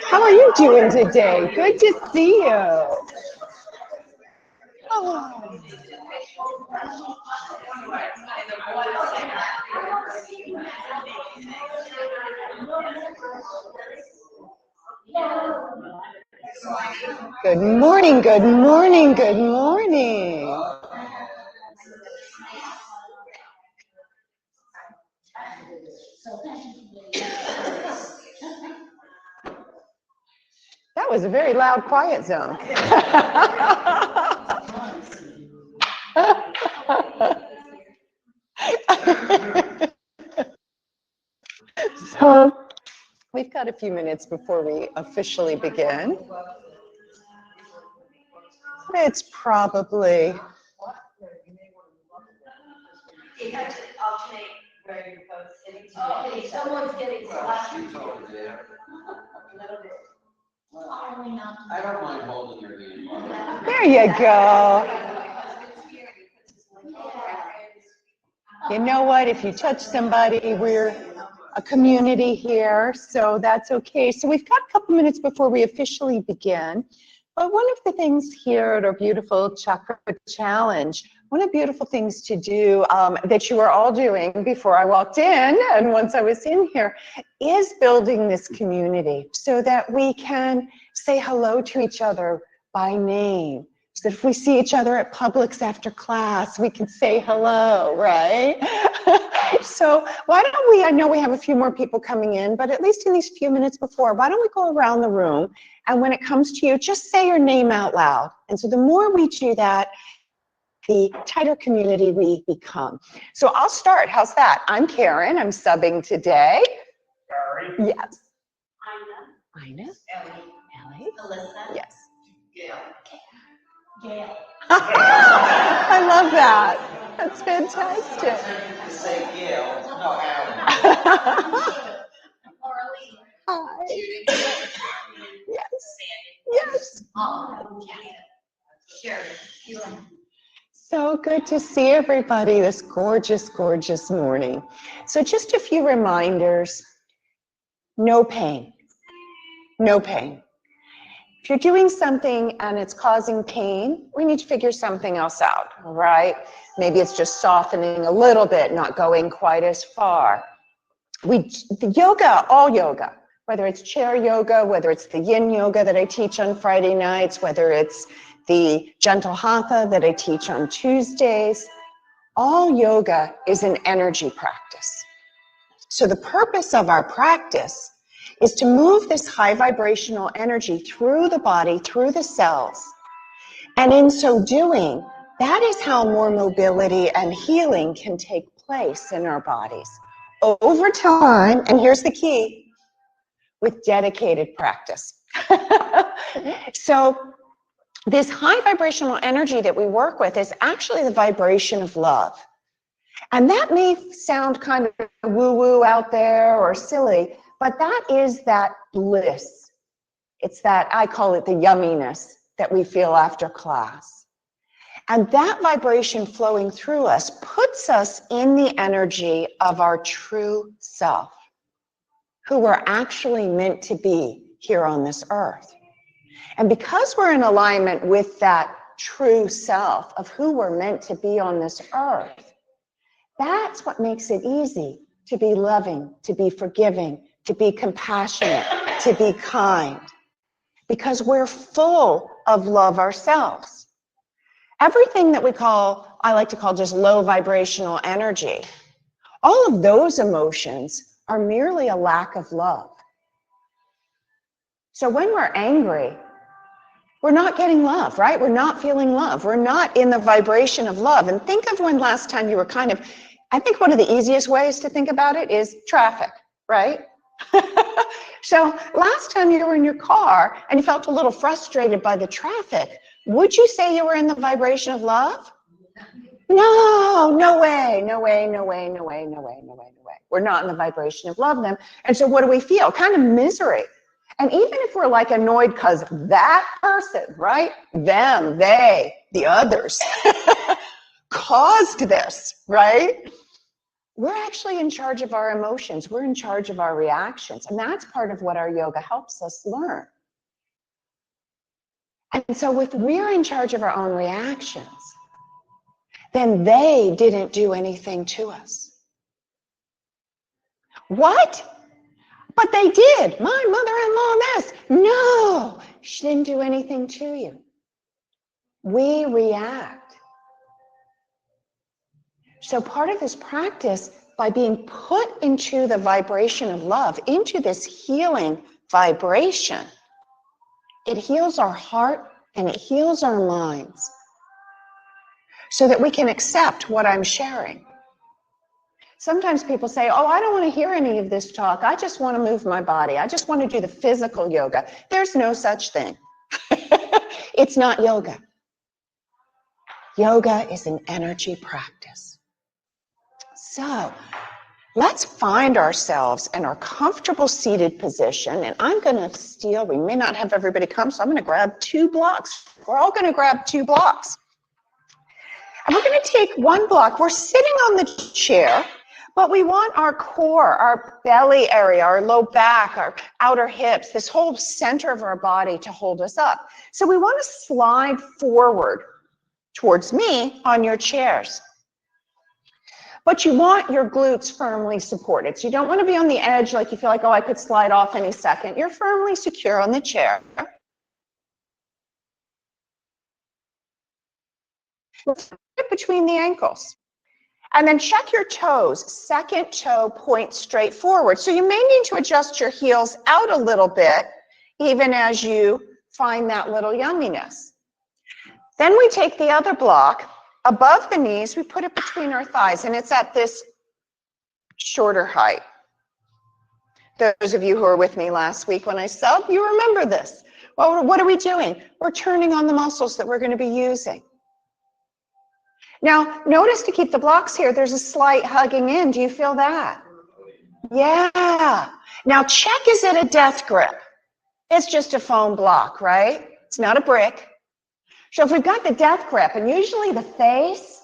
How are you doing today? Good to see you. Oh. Good morning, good morning, good morning. That was a very loud quiet zone. So we've got a few minutes before we officially begin. It's probably... You have to alternate where you're both sitting. Okay, someone's getting flashy. I don't mind holding your hand. There you go. You know what? If you touch somebody, we're a community here, so that's okay. So we've got a couple minutes before we officially begin. But one of the things here at our beautiful Chakra Challenge, one of the beautiful things to do that you are all doing before I walked in and once I was in here is building this community so that we can say hello to each other by name. So that if we see each other at Publix after class, we can say hello, right? So why don't we, I know we have a few more people coming in, but at least in these few minutes before, why don't we go around the room, and when it comes to you, just say your name out loud. And so the more we do that, the tighter community we become. So I'll start. How's that? I'm Karen. I'm subbing today. Barry. Yes. Ina. Ina. Ellie. Ellie. Alyssa. Yes. Gail. Gail. I love that. That's fantastic. Say Gail, no Alan. Hi. Judy. Yes. Sandy. Yes. Sherry. So good to see everybody this gorgeous, gorgeous morning. So just a few reminders. No pain. No pain. If you're doing something and it's causing pain, we need to figure something else out, all right? Maybe it's just softening a little bit, not going quite as far. The yoga, all yoga, whether it's chair yoga, whether it's the yin yoga that I teach on Friday nights, whether it's the gentle hatha that I teach on Tuesdays, all yoga is an energy practice. So the purpose of our practice is to move this high vibrational energy through the body, through the cells. And in so doing, that is how more mobility and healing can take place in our bodies over time. And here's the key, with dedicated practice. So this high vibrational energy that we work with is actually the vibration of love. And that may sound kind of woo-woo out there or silly, but that is that bliss. It's that, I call it the yumminess that we feel after class. And that vibration flowing through us puts us in the energy of our true self, who we're actually meant to be here on this earth. And because we're in alignment with that true self of who we're meant to be on this earth, that's what makes it easy to be loving, to be forgiving, to be compassionate, to be kind, because we're full of love ourselves. Everything that we call, I like to call just low vibrational energy, all of those emotions are merely a lack of love. So when we're angry, we're not getting love, right? We're not feeling love. We're not in the vibration of love. And think of when last time you were kind of, I think one of the easiest ways to think about it is traffic, right? So last time you were in your car and you felt a little frustrated by the traffic, would you say you were in the vibration of love? No, no way, no way, no way, no way, no way, no way, no way. We're not in the vibration of love then. And so what do we feel? Kind of misery. And even if we're like annoyed because that person, right? Them, they, the others caused this, right? We're actually in charge of our emotions. We're in charge of our reactions. And that's part of what our yoga helps us learn. And so if we're in charge of our own reactions, then they didn't do anything to us. What? But they did. My mother-in-law this. No, she didn't do anything to you. We react. So part of this practice, by being put into the vibration of love, into this healing vibration, it heals our heart and it heals our minds so that we can accept what I'm sharing. Sometimes people say, oh, I don't want to hear any of this talk. I just want to move my body. I just want to do the physical yoga. There's no such thing. It's not yoga. Yoga is an energy practice. So let's find ourselves in our comfortable seated position. And I'm going to steal, we may not have everybody come, so I'm going to grab 2 blocks. We're all going to grab 2 blocks. And we're going to take 1 block. We're sitting on the chair, but we want our core, our belly area, our low back, our outer hips, this whole center of our body to hold us up. So we want to slide forward towards me on your chairs. But you want your glutes firmly supported. So you don't want to be on the edge like you feel like, oh, I could slide off any second. You're firmly secure on the chair. Between the ankles. And then check your toes. Second toe points straight forward. So you may need to adjust your heels out a little bit, even as you find that little yumminess. Then we take the other block. Above the knees, we put it between our thighs, and it's at this shorter height. Those of you who were with me last week when I subbed, you remember this. Well, what are we doing? We're turning on the muscles that we're going to be using. Now, notice to keep the blocks here, there's a slight hugging in. Do you feel that? Yeah. Now, check, is it a death grip? It's just a foam block, right? It's not a brick. So if we've got the death grip, and usually the face,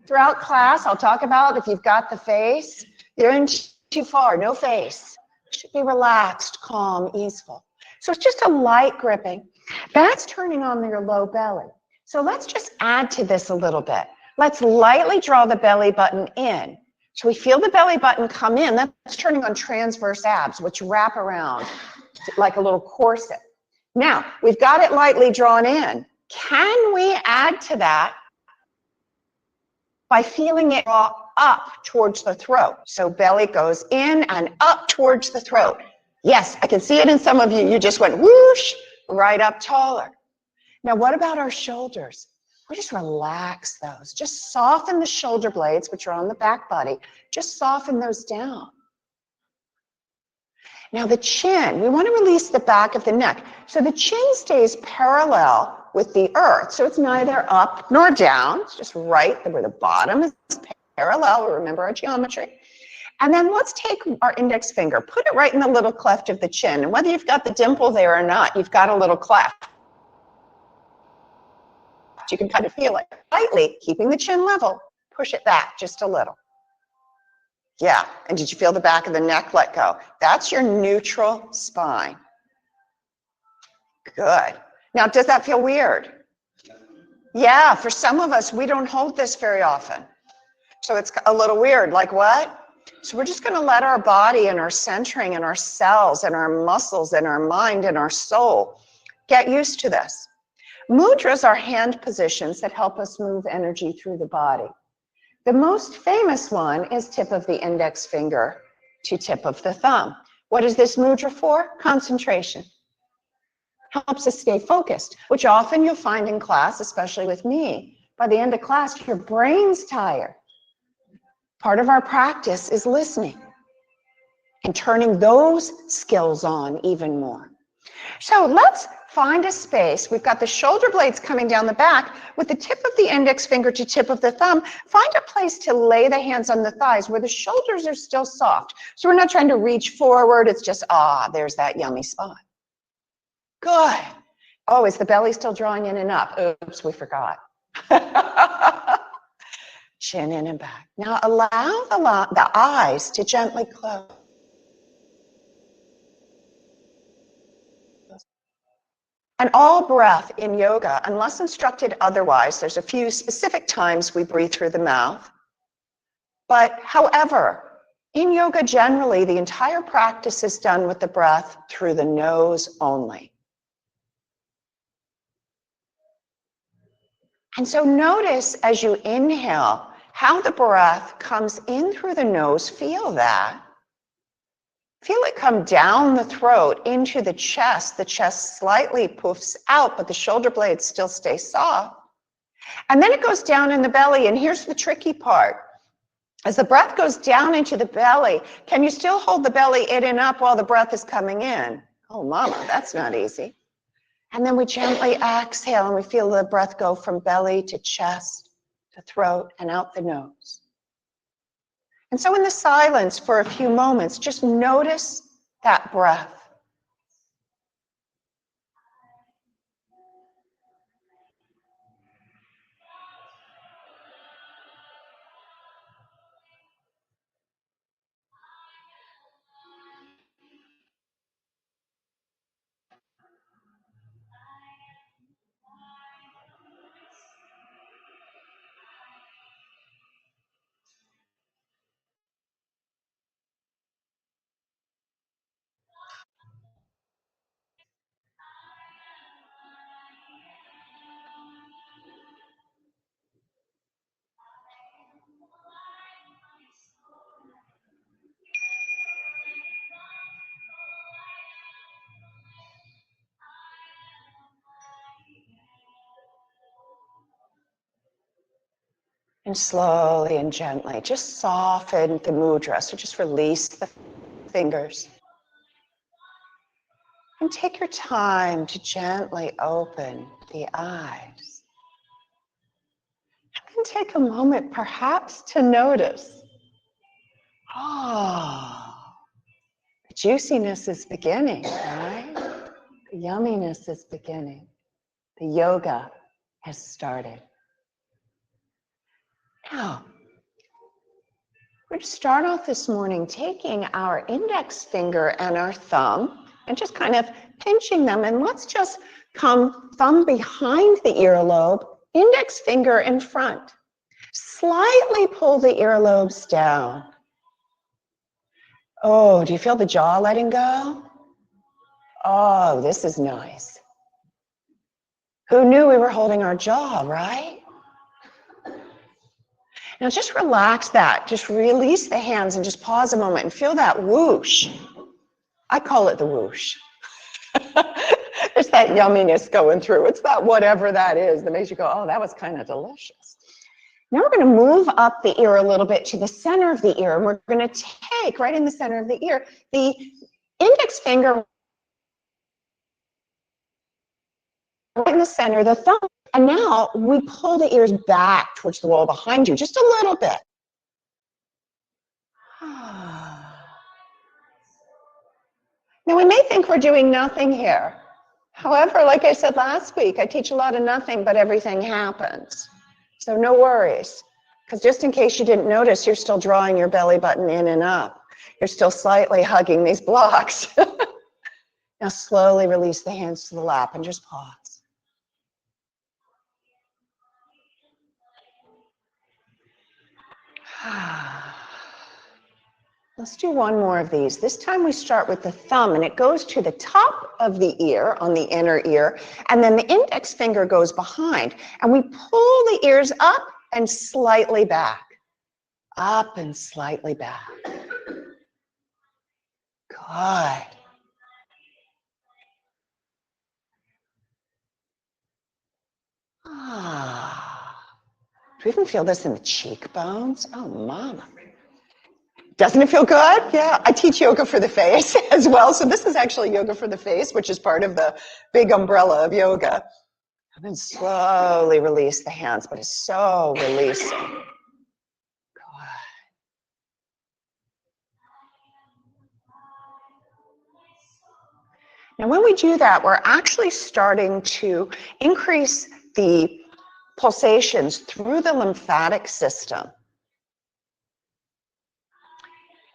throughout class, I'll talk about if you've got the face, you're in too far, no face. It should be relaxed, calm, easeful. So it's just a light gripping. That's turning on your low belly. So let's just add to this a little bit. Let's lightly draw the belly button in. So we feel the belly button come in. That's turning on transverse abs, which wrap around like a little corset. Now, we've got it lightly drawn in. Can we add to that by feeling it draw up towards the throat? So belly goes in and up towards the throat. Yes, I can see it in some of you. You just went whoosh, right up taller. Now, what about our shoulders? We just relax those. Just soften the shoulder blades, which are on the back body. Just soften those down. Now the chin, we want to release the back of the neck. So the chin stays parallel with the earth. So it's neither up nor down. It's just right where the bottom is parallel. Remember our geometry. And then let's take our index finger, put it right in the little cleft of the chin. And whether you've got the dimple there or not, you've got a little cleft. You can kind of feel it. Lightly, keeping the chin level, push it back just a little. Yeah, and did you feel the back of the neck let go? That's your neutral spine. Good. Now, does that feel weird? Yeah, for some of us, we don't hold this very often. So it's a little weird, like what? So we're just gonna let our body and our centering and our cells and our muscles and our mind and our soul get used to this. Mudras are hand positions that help us move energy through the body. The most famous one is tip of the index finger to tip of the thumb. What is this mudra for? Concentration. Helps us stay focused, which often you'll find in class, especially with me. By the end of class, your brain's tired. Part of our practice is listening and turning those skills on even more. So let's find a space. We've got the shoulder blades coming down the back with the tip of the index finger to tip of the thumb. Find a place to lay the hands on the thighs where the shoulders are still soft. So we're not trying to reach forward. It's just, there's that yummy spot. Good. Oh, is the belly still drawing in and up? Oops, we forgot. Chin in and back. Now allow the eyes to gently close. And all breath in yoga, unless instructed otherwise, there's a few specific times we breathe through the mouth. But however, in yoga generally, the entire practice is done with the breath through the nose only. And so notice as you inhale how the breath comes in through the nose. Feel that. Feel it come down the throat into the chest. The chest slightly poofs out, but the shoulder blades still stay soft. And then it goes down in the belly. And here's the tricky part. As the breath goes down into the belly, can you still hold the belly in and up while the breath is coming in? Oh, mama, that's not easy. And then we gently exhale and we feel the breath go from belly to chest to throat and out the nose. And so in the silence for a few moments, just notice that breath. And slowly and gently, just soften the mudra. So just release the fingers. And take your time to gently open the eyes. And take a moment perhaps to notice, oh, the juiciness is beginning, right? The yumminess is beginning. The yoga has started. Now, we're going to start off this morning taking our index finger and our thumb and just kind of pinching them. And let's just come thumb behind the earlobe, index finger in front. Slightly pull the earlobes down. Oh, do you feel the jaw letting go? Oh, this is nice. Who knew we were holding our jaw, right? Now just relax that. Just release the hands and just pause a moment and feel that whoosh. I call it the whoosh. It's that yumminess going through. It's that whatever that is that makes you go, oh, that was kind of delicious. Now we're going to move up the ear a little bit to the center of the ear. And we're going to take right in the center of the ear the index finger right in the center, the thumb. And now we pull the ears back towards the wall behind you just a little bit. Now we may think we're doing nothing here. However, like I said last week, I teach a lot of nothing, but everything happens. So no worries, because just in case you didn't notice, you're still drawing your belly button in and up. You're still slightly hugging these blocks. Now slowly release the hands to the lap and just pause. Let's do one more of these. This time we start with the thumb and it goes to the top of the ear on the inner ear, and then the index finger goes behind, and we pull the ears up and slightly back. Up and slightly back. Good. Do you even feel this in the cheekbones? Oh, mama. Doesn't it feel good? Yeah, I teach yoga for the face as well. So this is actually yoga for the face, which is part of the big umbrella of yoga. And then slowly release the hands, but it's so releasing. Good. Now, when we do that, we're actually starting to increase the pulsations through the lymphatic system.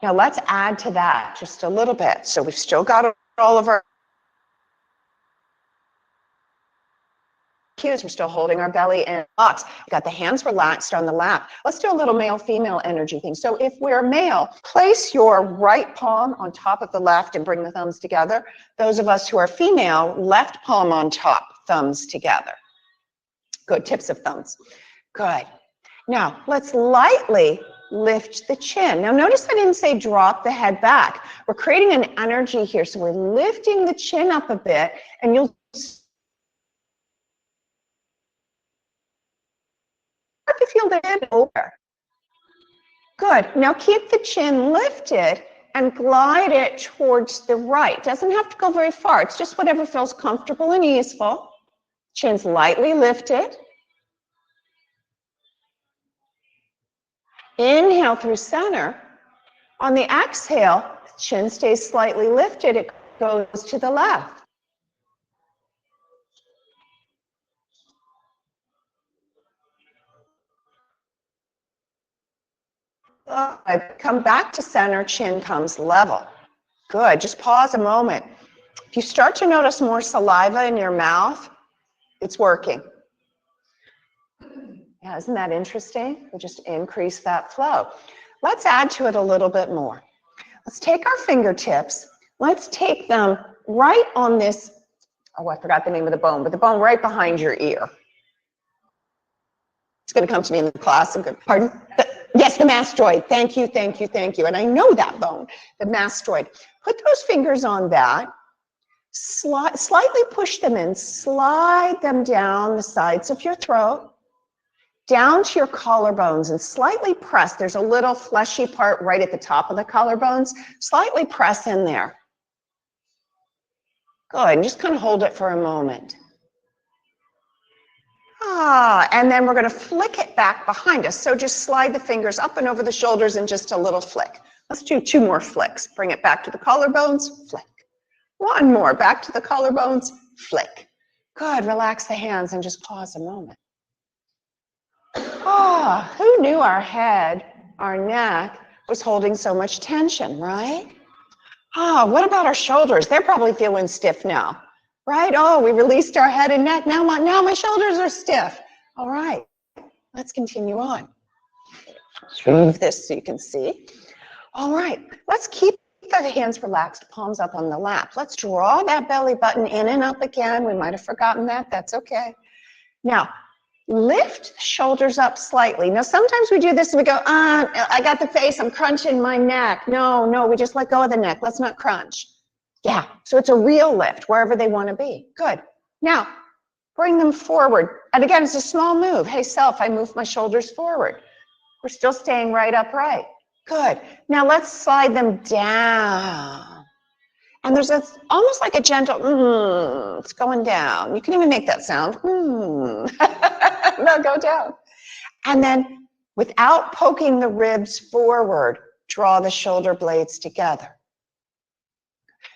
Now, let's add to that just a little bit. So we've still got all of our cues. We're still holding our belly in box. We've got the hands relaxed on the lap. Let's do a little male-female energy thing. So if we're male, place your right palm on top of the left and bring the thumbs together. Those of us who are female, left palm on top, thumbs together. Good, tips of thumbs. Good. Now, let's lightly lift the chin. Now, notice I didn't say drop the head back. We're creating an energy here. So we're lifting the chin up a bit, and you'll start to feel the head over. Good. Now, keep the chin lifted and glide it towards the right. Doesn't have to go very far. It's just whatever feels comfortable and easeful. Chin's lightly lifted. Inhale through center. On the exhale, chin stays slightly lifted. It goes to the left. Come back to center, chin comes level. Good. Just pause a moment. If you start to notice more saliva in your mouth, it's working. Yeah, isn't that interesting? We just increase that flow. Let's add to it a little bit more. Let's take our fingertips. Let's take them right on this, oh, I forgot the name of the bone, but the bone right behind your ear. It's going to come to me in the class. Pardon? Yes, the mastoid. Thank you, thank you, thank you. And I know that bone, the mastoid. Put those fingers on that. Slightly push them in. Slide them down the sides of your throat, down to your collarbones, and slightly press. There's a little fleshy part right at the top of the collarbones. Slightly press in there. Good. And just kind of hold it for a moment. And then we're going to flick it back behind us. So just slide the fingers up and over the shoulders and just a little flick. Let's do 2 more flicks. Bring it back to the collarbones, flick. 1 more, back to the collarbones, flick. Good, relax the hands and just pause a moment. Who knew our head, our neck, was holding so much tension, right? What about our shoulders? They're probably feeling stiff now. Right? We released our head and neck. Now my shoulders are stiff. All right, let's continue on. Let's move this so you can see. All right, let's keep the hands relaxed, palms up on the lap. Let's draw that belly button in and up again. We might have forgotten that. That's okay. Now, lift the shoulders up slightly. Now, sometimes we do this and we go, I got the face. I'm crunching my neck. No, we just let go of the neck. Let's not crunch. Yeah, so it's a real lift wherever they want to be. Good. Now, bring them forward. And again, it's a small move. Hey, self, I move my shoulders forward. We're still staying right upright. Good. Now, let's slide them down. And there's almost like a gentle, it's going down. You can even make that sound. No, go down. And then, without poking the ribs forward, draw the shoulder blades together.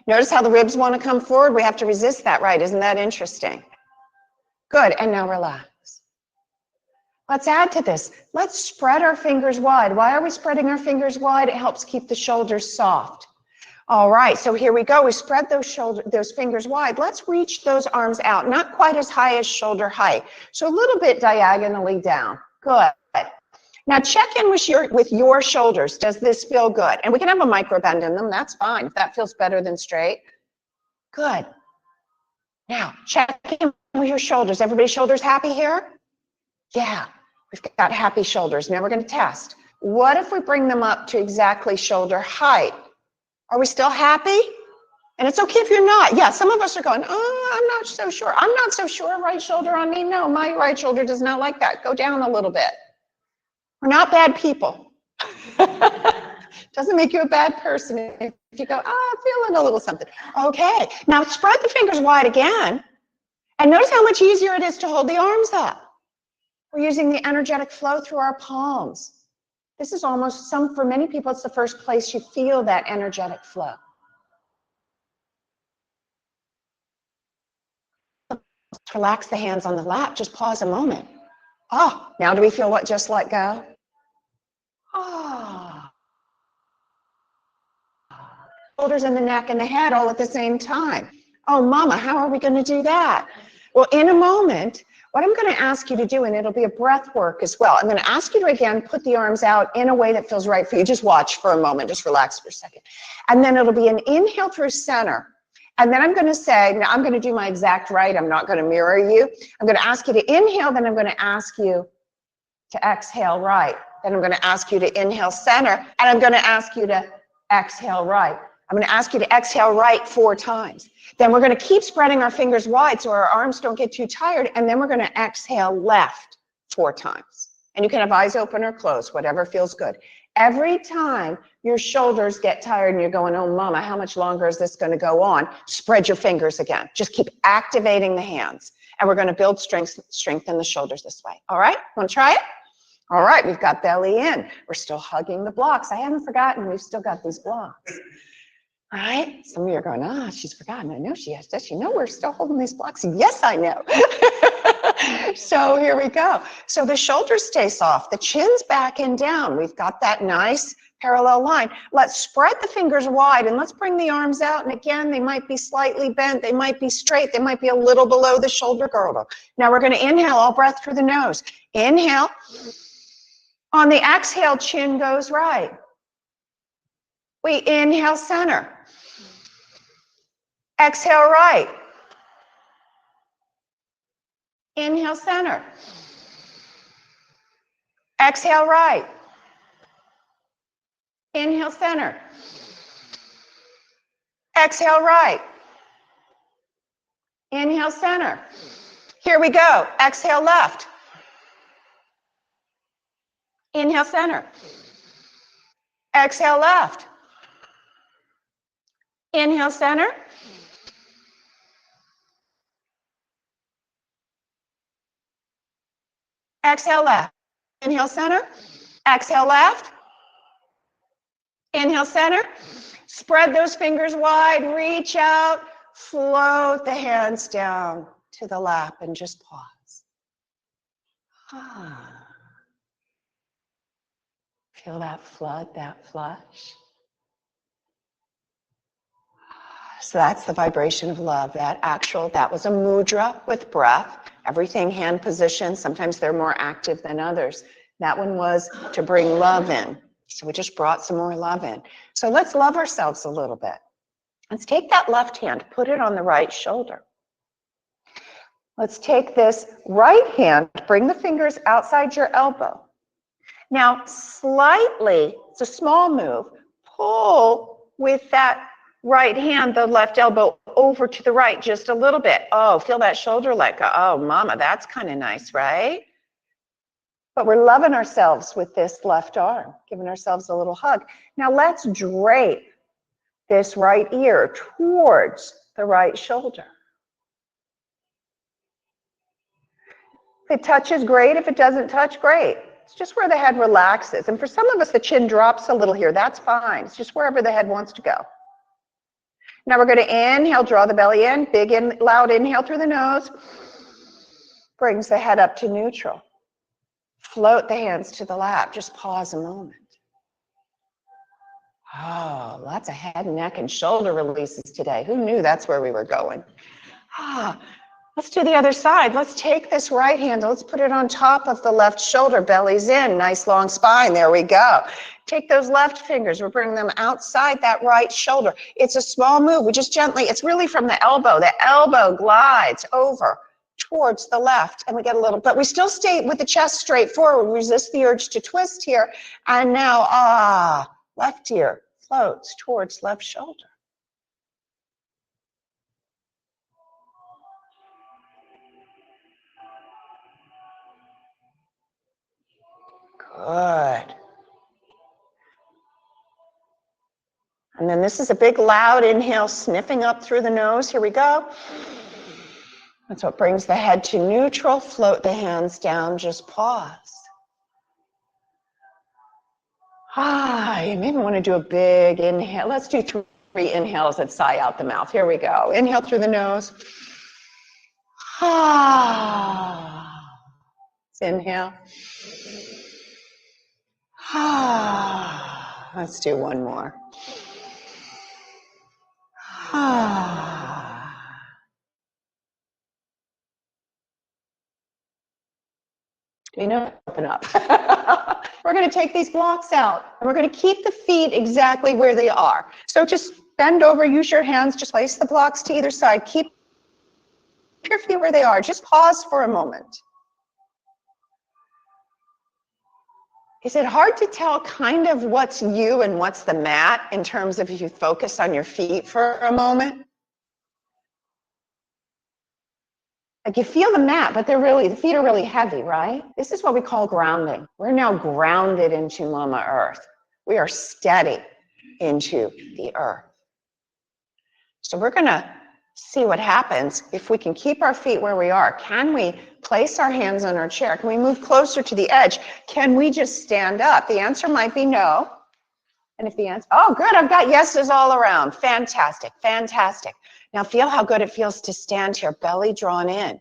Notice how the ribs want to come forward. We have to resist that, right? Isn't that interesting? Good. And now relax. Let's add to this. Let's spread our fingers wide. Why are we spreading our fingers wide? It helps keep the shoulders soft. All right. So here we go. We spread those fingers wide. Let's reach those arms out. Not quite as high as shoulder height. So a little bit diagonally down. Good. Now check in with your shoulders. Does this feel good? And we can have a micro bend in them. That's fine if that feels better than straight. Good. Now check in with your shoulders. Everybody's shoulders happy here? Yeah, we've got happy shoulders. Now we're going to test. What if we bring them up to exactly shoulder height? Are we still happy? And it's okay if you're not. Yeah, some of us are going, I'm not so sure. I'm not so sure. Right shoulder on me. No, my right shoulder does not like that. Go down a little bit. We're not bad people. Doesn't make you a bad person if you go, I'm feeling a little something. Okay, now spread the fingers wide again. And notice how much easier it is to hold the arms up. We're using the energetic flow through our palms. This is almost for many people, it's the first place you feel that energetic flow. Relax the hands on the lap. Just pause a moment. Oh, now do we feel what just let go? Ah. Shoulders and the neck and the head all at the same time. Oh, mama, how are we going to do that? Well, in a moment, what I'm going to ask you to do, and it'll be a breath work as well, I'm going to ask you to, again, put the arms out in a way that feels right for you. Just watch for a moment. Just relax for a second. And then it'll be an inhale through center. And then I'm going to say, now I'm going to do my exact right. I'm not going to mirror you. I'm going to ask you to inhale, then I'm going to ask you to exhale right. Then I'm going to ask you to inhale center, and I'm going to ask you to exhale right. I'm going to ask you to exhale right 4 times. Then we're going to keep spreading our fingers wide so our arms don't get too tired, and then we're going to exhale left 4 times. And you can have eyes open or closed, whatever feels good. Every time your shoulders get tired and you're going, oh, mama, how much longer is this going to go on? Spread your fingers again. Just keep activating the hands. And we're going to build strength in the shoulders this way. All right? Want to try it? All right, we've got belly in. We're still hugging the blocks. I haven't forgotten, we've still got these blocks. All right, some of you are going, she's forgotten. I know she has. Does she know we're still holding these blocks? Yes, I know. So here we go. So the shoulders stay soft, the chin's back and down. We've got that nice parallel line. Let's spread the fingers wide and let's bring the arms out. And again, they might be slightly bent, they might be straight, they might be a little below the shoulder girdle. Now we're going to inhale all breath through the nose. Inhale. On the exhale, chin goes right. We inhale center. Exhale right. Inhale center. Exhale right. Inhale center. Exhale right. Inhale center. Here we go. Exhale left. Inhale center. Exhale left. Inhale center. Exhale left. Inhale center. Exhale left. Inhale center. Spread those fingers wide. Reach out. Float the hands down to the lap and just pause. Feel that flood, that flush. So that's the vibration of love, that was a mudra with breath. Everything hand position, sometimes they're more active than others. That one was to bring love in. So we just brought some more love in. So let's love ourselves a little bit. Let's take that left hand, put it on the right shoulder. Let's take this right hand, bring the fingers outside your elbow. Now, slightly, it's a small move, pull with that right hand, the left elbow over to the right just a little bit. Oh, feel that shoulder let go. Oh, mama, that's kind of nice, right? But we're loving ourselves with this left arm, giving ourselves a little hug. Now let's drape this right ear towards the right shoulder. If it touches, great. If it doesn't touch, great. It's just where the head relaxes. And for some of us, the chin drops a little here. That's fine. It's just wherever the head wants to go. Now we're going to inhale, draw the belly in. Big in, loud inhale through the nose. Brings the head up to neutral. Float the hands to the lap. Just pause a moment. Oh, lots of head, neck, and shoulder releases today. Who knew that's where we were going? Let's do the other side. Let's take this right hand. Let's put it on top of the left shoulder. Belly's in. Nice long spine. There we go. Take those left fingers. We're bringing them outside that right shoulder. It's a small move. We just gently, it's really from the elbow. The elbow glides over towards the left. And we get a little, but we still stay with the chest straight forward. Resist the urge to twist here. And now, left ear floats towards left shoulder. Good. And then this is a big loud inhale, sniffing up through the nose. Here we go. That's what brings the head to neutral. Float the hands down, just pause. You maybe want to do a big inhale. Let's do 3 inhales that sigh out the mouth. Here we go. Inhale through the nose. Let's inhale. Let's do one more. Do you know? Open up. We're going to take these blocks out, and we're going to keep the feet exactly where they are. So just bend over, use your hands, just place the blocks to either side. Keep your feet where they are. Just pause for a moment. Is it hard to tell kind of what's you and what's the mat in terms of if you focus on your feet for a moment? Like you feel the mat, but the feet are really heavy, right? This is what we call grounding. We're now grounded into Mama Earth. We are steady into the earth. So we're going to see what happens if we can keep our feet where we are. Can we place our hands on our chair? Can we move closer to the edge? Can we just stand up? The answer might be no. And if the answer, oh, good, I've got yeses all around. Fantastic, fantastic. Now feel how good it feels to stand here, belly drawn in.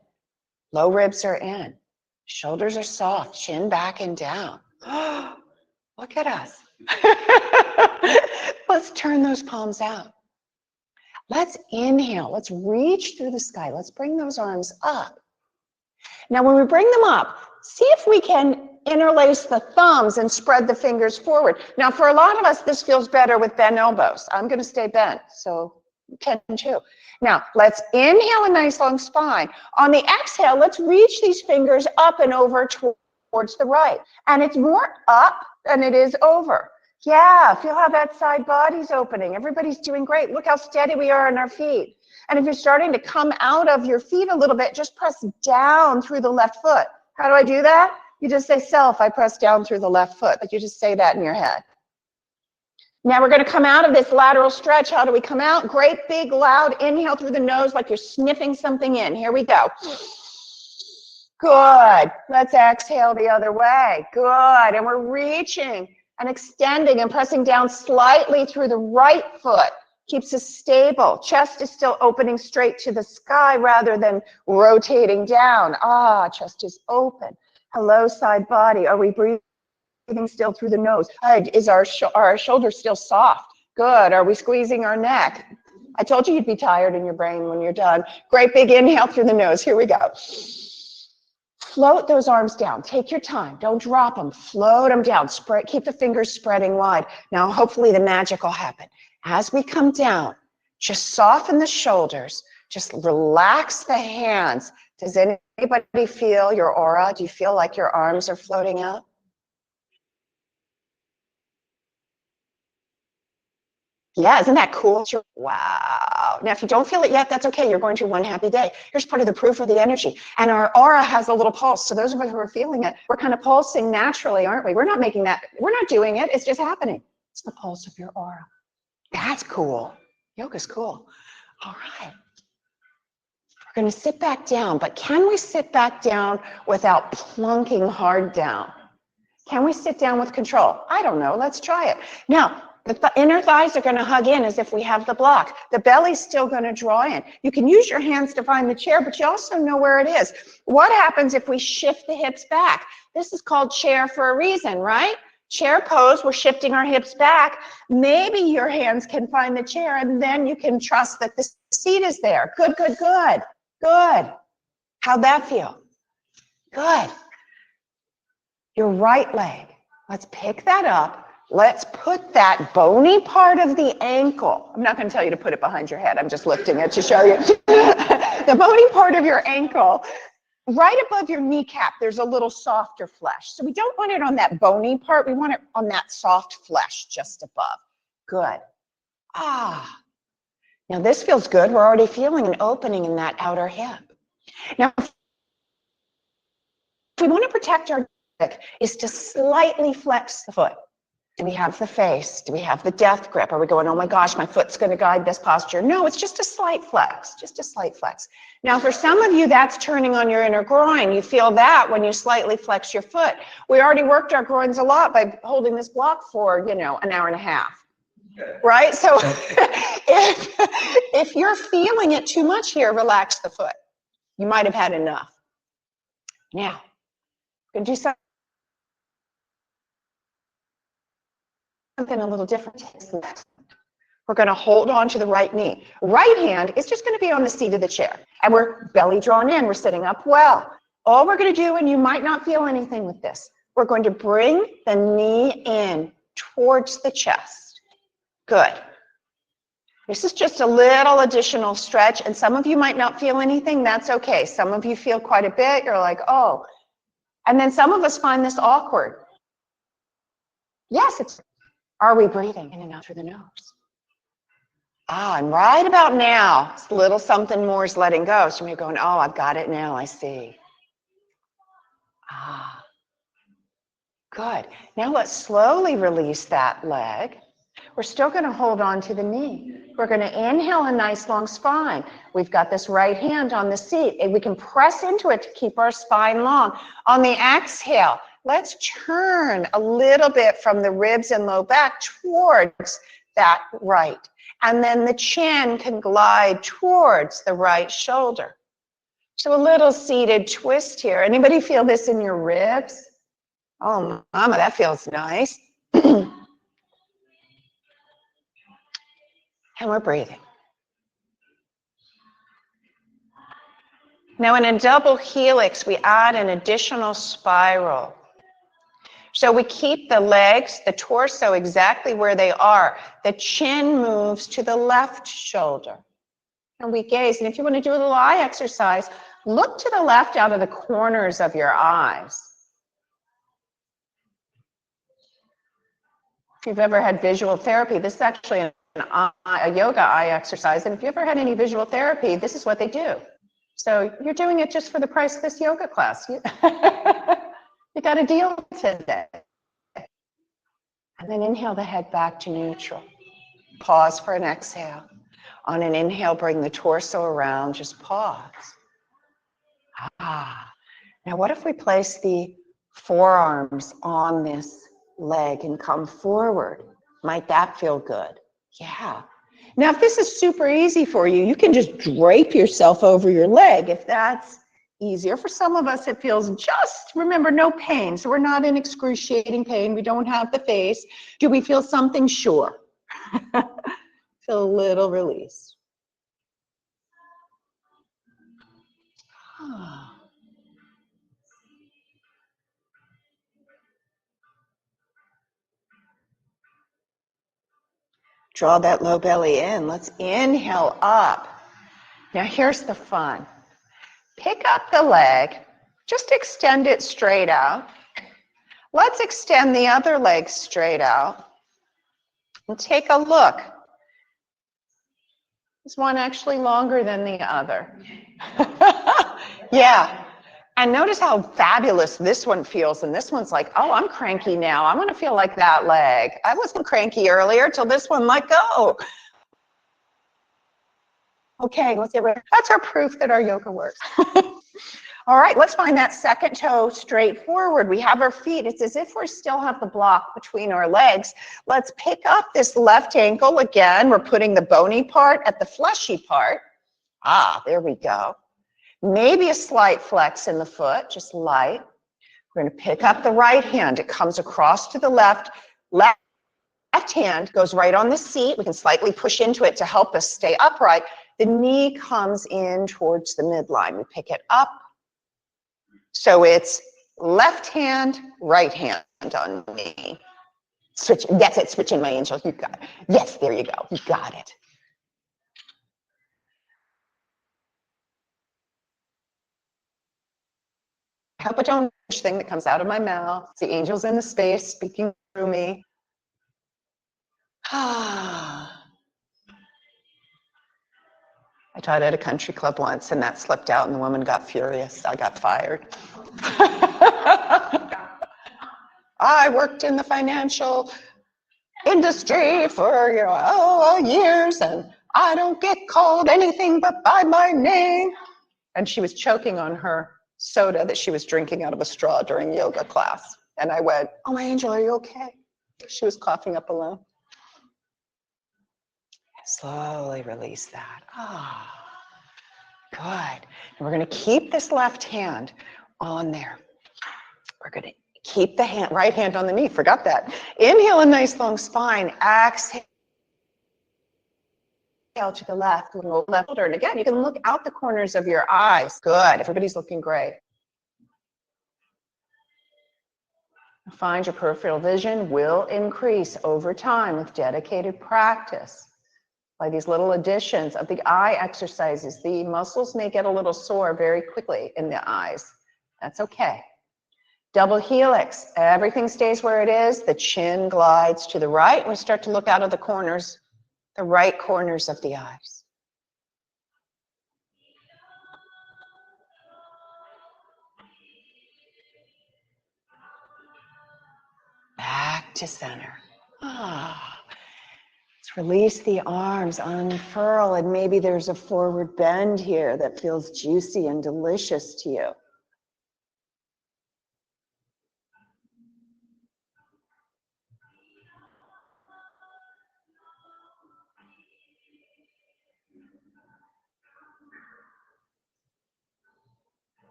Low ribs are in. Shoulders are soft, chin back and down. Look at us. Let's turn those palms out. Let's inhale. Let's reach through the sky. Let's bring those arms up. Now, when we bring them up, see if we can interlace the thumbs and spread the fingers forward. Now, for a lot of us, this feels better with bent elbows. I'm going to stay bent, so you can too. Now, let's inhale a nice long spine. On the exhale, let's reach these fingers up and over towards the right. And it's more up than it is over. Yeah, feel how that side body's opening. Everybody's doing great. Look how steady we are in our feet. And if you're starting to come out of your feet a little bit, just press down through the left foot. How do I do that? You just say self, I press down through the left foot. Like you just say that in your head. Now we're going to come out of this lateral stretch. How do we come out? Great big loud inhale through the nose like you're sniffing something in. Here we go. Good. Let's exhale the other way. Good. And we're reaching and extending and pressing down slightly through the right foot. Keeps us stable. Chest is still opening straight to the sky rather than rotating down. Chest is open. Hello, side body. Are we breathing still through the nose? Good. Is our shoulder still soft? Good. Are we squeezing our neck? I told you you'd be tired in your brain when you're done. Great big inhale through the nose. Here we go. Float those arms down. Take your time. Don't drop them. Float them down. Keep the fingers spreading wide. Now, hopefully the magic will happen. As we come down, just soften the shoulders. Just relax the hands. Does anybody feel your aura? Do you feel like your arms are floating out? Yeah, isn't that cool? Wow. Now, if you don't feel it yet, that's okay. You're going through one happy day. Here's part of the proof of the energy. And our aura has a little pulse. So those of us who are feeling it, we're kind of pulsing naturally, aren't we? We're not making that. We're not doing it. It's just happening. It's the pulse of your aura. That's cool. Yoga's cool. All right. We're going to sit back down. But can we sit back down without plunking hard down? Can we sit down with control? I don't know. Let's try it. Now, the inner thighs are going to hug in as if we have the block. The belly's still going to draw in. You can use your hands to find the chair, but you also know where it is. What happens if we shift the hips back? This is called chair for a reason, right? Chair pose, we're shifting our hips back. Maybe your hands can find the chair, and then you can trust that the seat is there. Good, good, good, good. How'd that feel? Good. Your right leg. Let's pick that up. Let's put that bony part of the ankle. I'm not going to tell you to put it behind your head. I'm just lifting it to show you. The bony part of your ankle, right above your kneecap, there's a little softer flesh. So we don't want it on that bony part. We want it on that soft flesh just above. Good. Now this feels good. We're already feeling an opening in that outer hip. Now, if we want to protect our neck, is to slightly flex the foot. Do we have the face? Do we have the death grip? Are we going, oh my gosh, my foot's going to guide this posture? No, it's just a slight flex, just a slight flex. Now, for some of you, that's turning on your inner groin. You feel that when you slightly flex your foot. We already worked our groins a lot by holding this block for, an hour and a half, right? So if you're feeling it too much here, relax the foot. You might have had enough. Now, we're going to do something a little different. We're going to hold on to the right knee. Right hand is just going to be on the seat of the chair. And we're belly drawn in. We're sitting up well. All we're going to do, and you might not feel anything with this, we're going to bring the knee in towards the chest. Good. This is just a little additional stretch, and some of you might not feel anything. That's okay. Some of you feel quite a bit. You're like, oh. And then some of us find this awkward. Yes, it's, are we breathing in and out through the nose? Ah, and right about now, a little something more is letting go. So you're going, oh, I've got it now, I see. Ah, good. Now let's slowly release that leg. We're still going to hold on to the knee. We're going to inhale a nice long spine. We've got this right hand on the seat, and we can press into it to keep our spine long. On the exhale, let's turn a little bit from the ribs and low back towards that right. And then the chin can glide towards the right shoulder. So a little seated twist here. Anybody feel this in your ribs? Oh, mama, that feels nice. And we're breathing. Now in a double helix, we add an additional spiral. So we keep the legs, the torso exactly where they are. The chin moves to the left shoulder. And we gaze. And if you want to do a little eye exercise, look to the left out of the corners of your eyes. If you've ever had visual therapy, this is actually a yoga eye exercise. And if you've ever had any visual therapy, this is what they do. So you're doing it just for the price of this yoga class. You got a deal today. And then inhale the head back to neutral. Pause for an exhale. On an inhale, bring the torso around, just pause. Ah. Now what if we place the forearms on this leg and come forward? Might that feel good? Yeah. Now if this is super easy for you, you can just drape yourself over your leg if that's easier. For some of us, it feels just, remember, no pain. So we're not in excruciating pain. We don't have the face. Do we feel something? Sure. Feel a little release. Draw that low belly in. Let's inhale up. Now here's the fun. Pick up the leg. Just extend it straight out. Let's extend the other leg straight out. And take a look. Is one actually longer than the other? Yeah. And notice how fabulous this one feels. And this one's like, oh, I'm cranky now. I want to feel like that leg. I wasn't cranky earlier till this one let go. Okay, let's get rid of that's our proof that our yoga works. All right, let's find that second toe straight forward. We have our feet. It's as if we still have the block between our legs. Let's pick up this left ankle again. We're putting the bony part at the fleshy part. Ah, there we go. Maybe a slight flex in the foot, just light. We're going to pick up the right hand. It comes across to the left. Left hand goes right on the seat. We can slightly push into it to help us stay upright. The knee comes in towards the midline. We pick it up. So it's left hand, right hand on me. Switch. That's it. Switching my angel. You got it. Yes, there you go. You got it. I hope I don't thing that comes out of my mouth. It's the angels in the space speaking through me. I taught at a country club once, and that slipped out, and the woman got furious. I got fired. I worked in the financial industry for years, and I don't get called anything but by my name. And she was choking on her soda that she was drinking out of a straw during yoga class. And I went, oh, my angel, are you okay? She was coughing up alone. Slowly release that. Good. And we're going to keep this left hand on there. We're going to keep the right hand on the knee. Forgot that. Inhale a nice long spine. Exhale to the left. Left shoulder. And again, you can look out the corners of your eyes. Good. Everybody's looking great. Find your peripheral vision will increase over time with dedicated practice. By these little additions of the eye exercises, the muscles may get a little sore very quickly in the eyes. That's okay. Double helix, everything stays where it is. The chin glides to the right, and we start to look out of the corners, the right corners of the eyes. Back to center. Let's release the arms, unfurl, and maybe there's a forward bend here that feels juicy and delicious to you.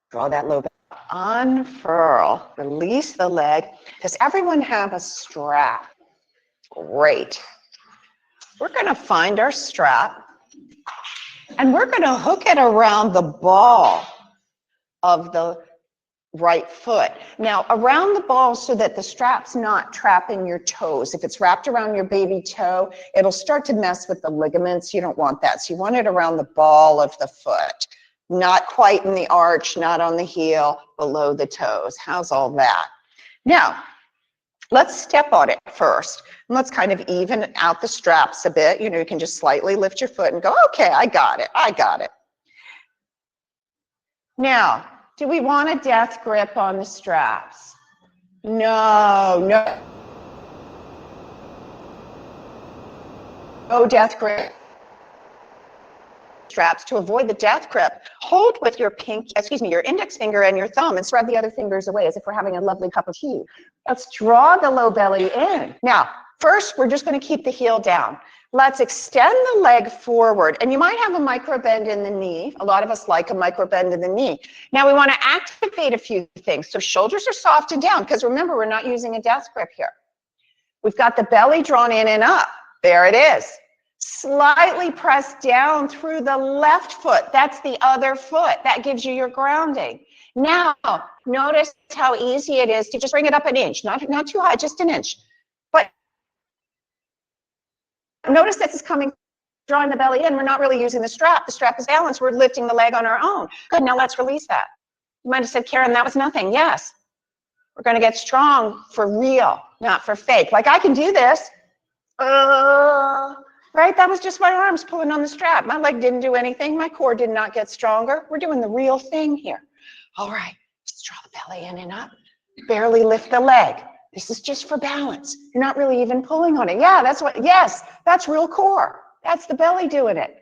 Draw that low back. Unfurl. Release the leg. Does everyone have a strap? Great. We're going to find our strap, and we're going to hook it around the ball of the right foot. Now, around the ball so that the strap's not trapping your toes. If it's wrapped around your baby toe, it'll start to mess with the ligaments. You don't want that. So you want it around the ball of the foot. Not quite in the arch, not on the heel, below the toes. How's all that? Now, let's step on it first. And let's kind of even out the straps a bit. You know, you can just slightly lift your foot and go, okay, I got it, I got it. Now, do we want a death grip on the straps? No, no. No death grip. Straps to avoid the death grip. Hold with your your index finger and your thumb and spread the other fingers away as if we're having a lovely cup of tea. Let's draw the low belly in. Now, first, we're just going to keep the heel down. Let's extend the leg forward, and you might have a micro bend in the knee. A lot of us like a micro bend in the knee. Now we want to activate a few things. So shoulders are soft and down, because remember, we're not using a death grip here. We've got the belly drawn in and up. There it is. Slightly press down through the left foot. That's the other foot. That gives you your grounding. Now, notice how easy it is to just bring it up an inch. Not too high, just an inch. But notice this is coming, drawing the belly in. We're not really using the strap. The strap is balanced. We're lifting the leg on our own. Good, now let's release that. You might have said, Karen, that was nothing. Yes. We're going to get strong for real, not for fake. Like I can do this. Right? That was just my arms pulling on the strap. My leg didn't do anything. My core did not get stronger. We're doing the real thing here. All right. Just draw the belly in and up. Barely lift the leg. This is just for balance. You're not really even pulling on it. Yeah, yes, that's real core. That's the belly doing it.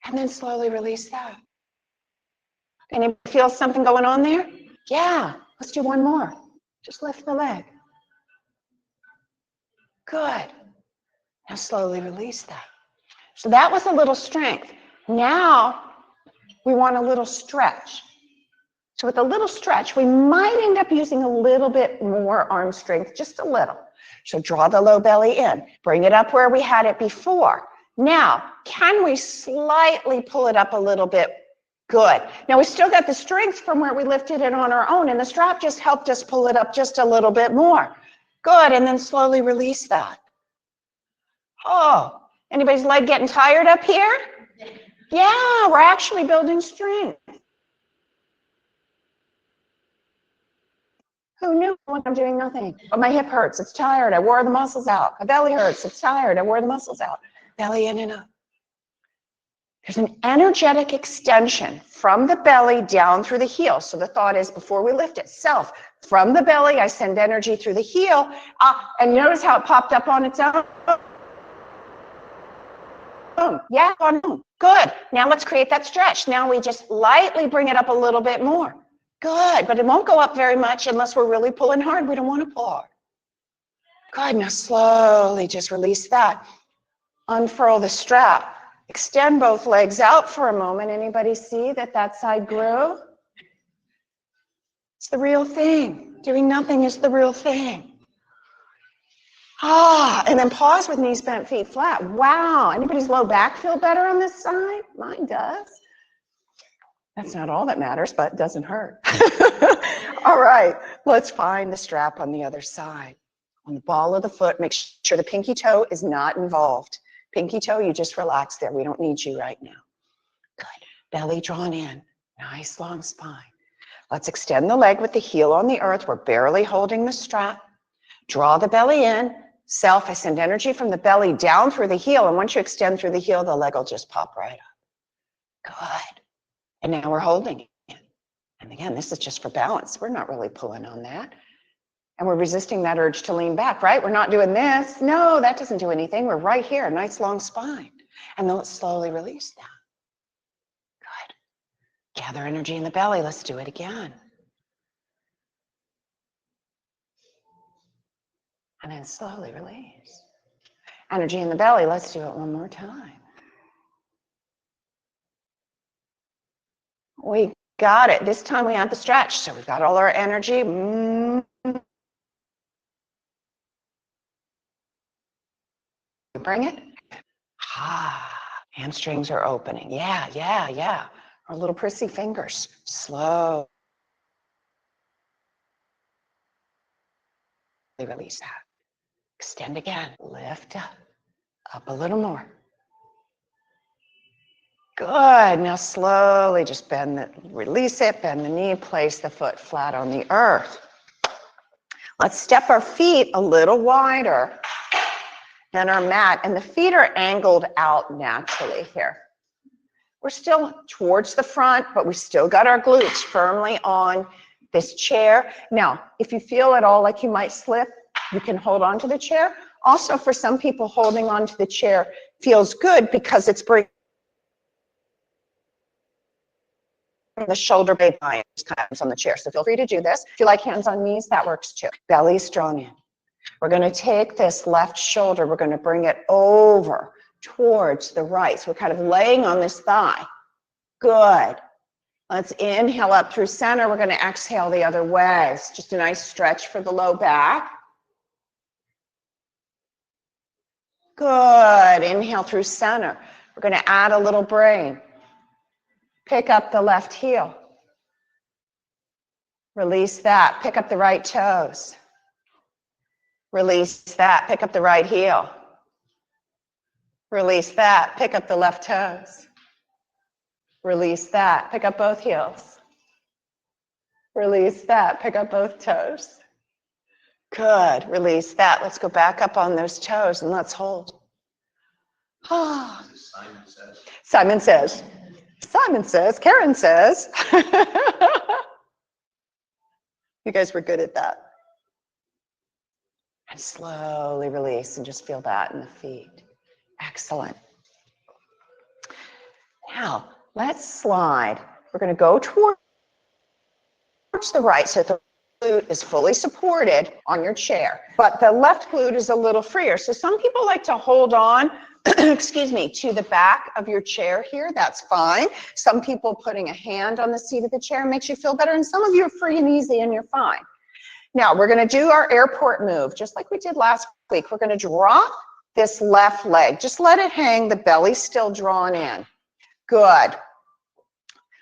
And then slowly release that. Can you feel something going on there? Yeah. Let's do one more. Just lift the leg. Good. Now slowly release that. So that was a little strength. Now we want a little stretch. So with a little stretch, we might end up using a little bit more arm strength, just a little. So draw the low belly in, bring it up where we had it before. Now, can we slightly pull it up a little bit? Good. Now we still got the strength from where we lifted it on our own, and the strap just helped us pull it up just a little bit more. Good, and then slowly release that. Oh, anybody's leg getting tired up here? Yeah, we're actually building strength. Who knew when I'm doing nothing? Oh, my hip hurts, it's tired, I wore the muscles out. My belly hurts, it's tired, I wore the muscles out. Belly in and up. There's an energetic extension from the belly down through the heel. So the thought is, before we lift it, self, from the belly, I send energy through the heel. And notice how it popped up on its own. Yeah, good. Now let's create that stretch. Now we just lightly bring it up a little bit more. Good, but it won't go up very much unless we're really pulling hard. We don't want to pull hard. Good, now slowly just release that. Unfurl the strap. Extend both legs out for a moment. Anybody see that that side grew? It's the real thing. Doing nothing is the real thing. And then pause with knees bent, feet flat. Wow, anybody's low back feel better on this side? Mine does. That's not all that matters, but it doesn't hurt. All right, let's find the strap on the other side. On the ball of the foot, make sure the pinky toe is not involved. Pinky toe, you just relax there. We don't need you right now. Good. Belly drawn in. Nice long spine. Let's extend the leg with the heel on the earth. We're barely holding the strap. Draw the belly in. Self, I send energy from the belly down through the heel. And once you extend through the heel, the leg will just pop right up. Good. And now we're holding it. And again, this is just for balance. We're not really pulling on that. And we're resisting that urge to lean back, right? We're not doing this. No, that doesn't do anything. We're right here, nice long spine. And then let's slowly release that. Good. Gather energy in the belly. Let's do it again. And then slowly release. Energy in the belly. Let's do it one more time. We got it. This time we have the stretch. So we've got all our energy. Bring it. Hamstrings are opening. Yeah. Our little prissy fingers. Slow. Release that. Extend again. Lift up. Up a little more. Good. Now slowly just release it, bend the knee, place the foot flat on the earth. Let's step our feet a little wider than our mat, and the feet are angled out naturally here. We're still towards the front, but we still got our glutes firmly on this chair. Now, if you feel at all like you might slip, you can hold on to the chair. Also, for some people, holding on to the chair feels good because it's bringing the shoulder blade line on the chair. So feel free to do this. If you like hands on knees, that works too. Belly's drawn in. We're going to take this left shoulder, we're going to bring it over towards the right. So we're kind of laying on this thigh. Good. Let's inhale up through center. We're going to exhale the other way. It's just a nice stretch for the low back. Good. Inhale through center. We're going to add a little brain. Pick up the left heel. Release that. Pick up the right toes. Release that. Pick up the right heel. Release that. Pick up the left toes. Release that. Pick up both heels. Release that. Pick up both toes. Good. Release that. Let's go back up on those toes and let's hold. Simon says. Simon says. Karen says. You guys were good at that. And slowly release and just feel that in the feet. Excellent. Now, let's slide. We're going to go towards the right so the glute is fully supported on your chair, but the left glute is a little freer. So some people like to hold on, excuse me, to the back of your chair here. That's fine. Some people putting a hand on the seat of the chair makes you feel better, and some of you are free and easy and you're fine. Now, we're going to do our airport move, just like we did last week. We're going to drop this left leg. Just let it hang. The belly's still drawn in. Good.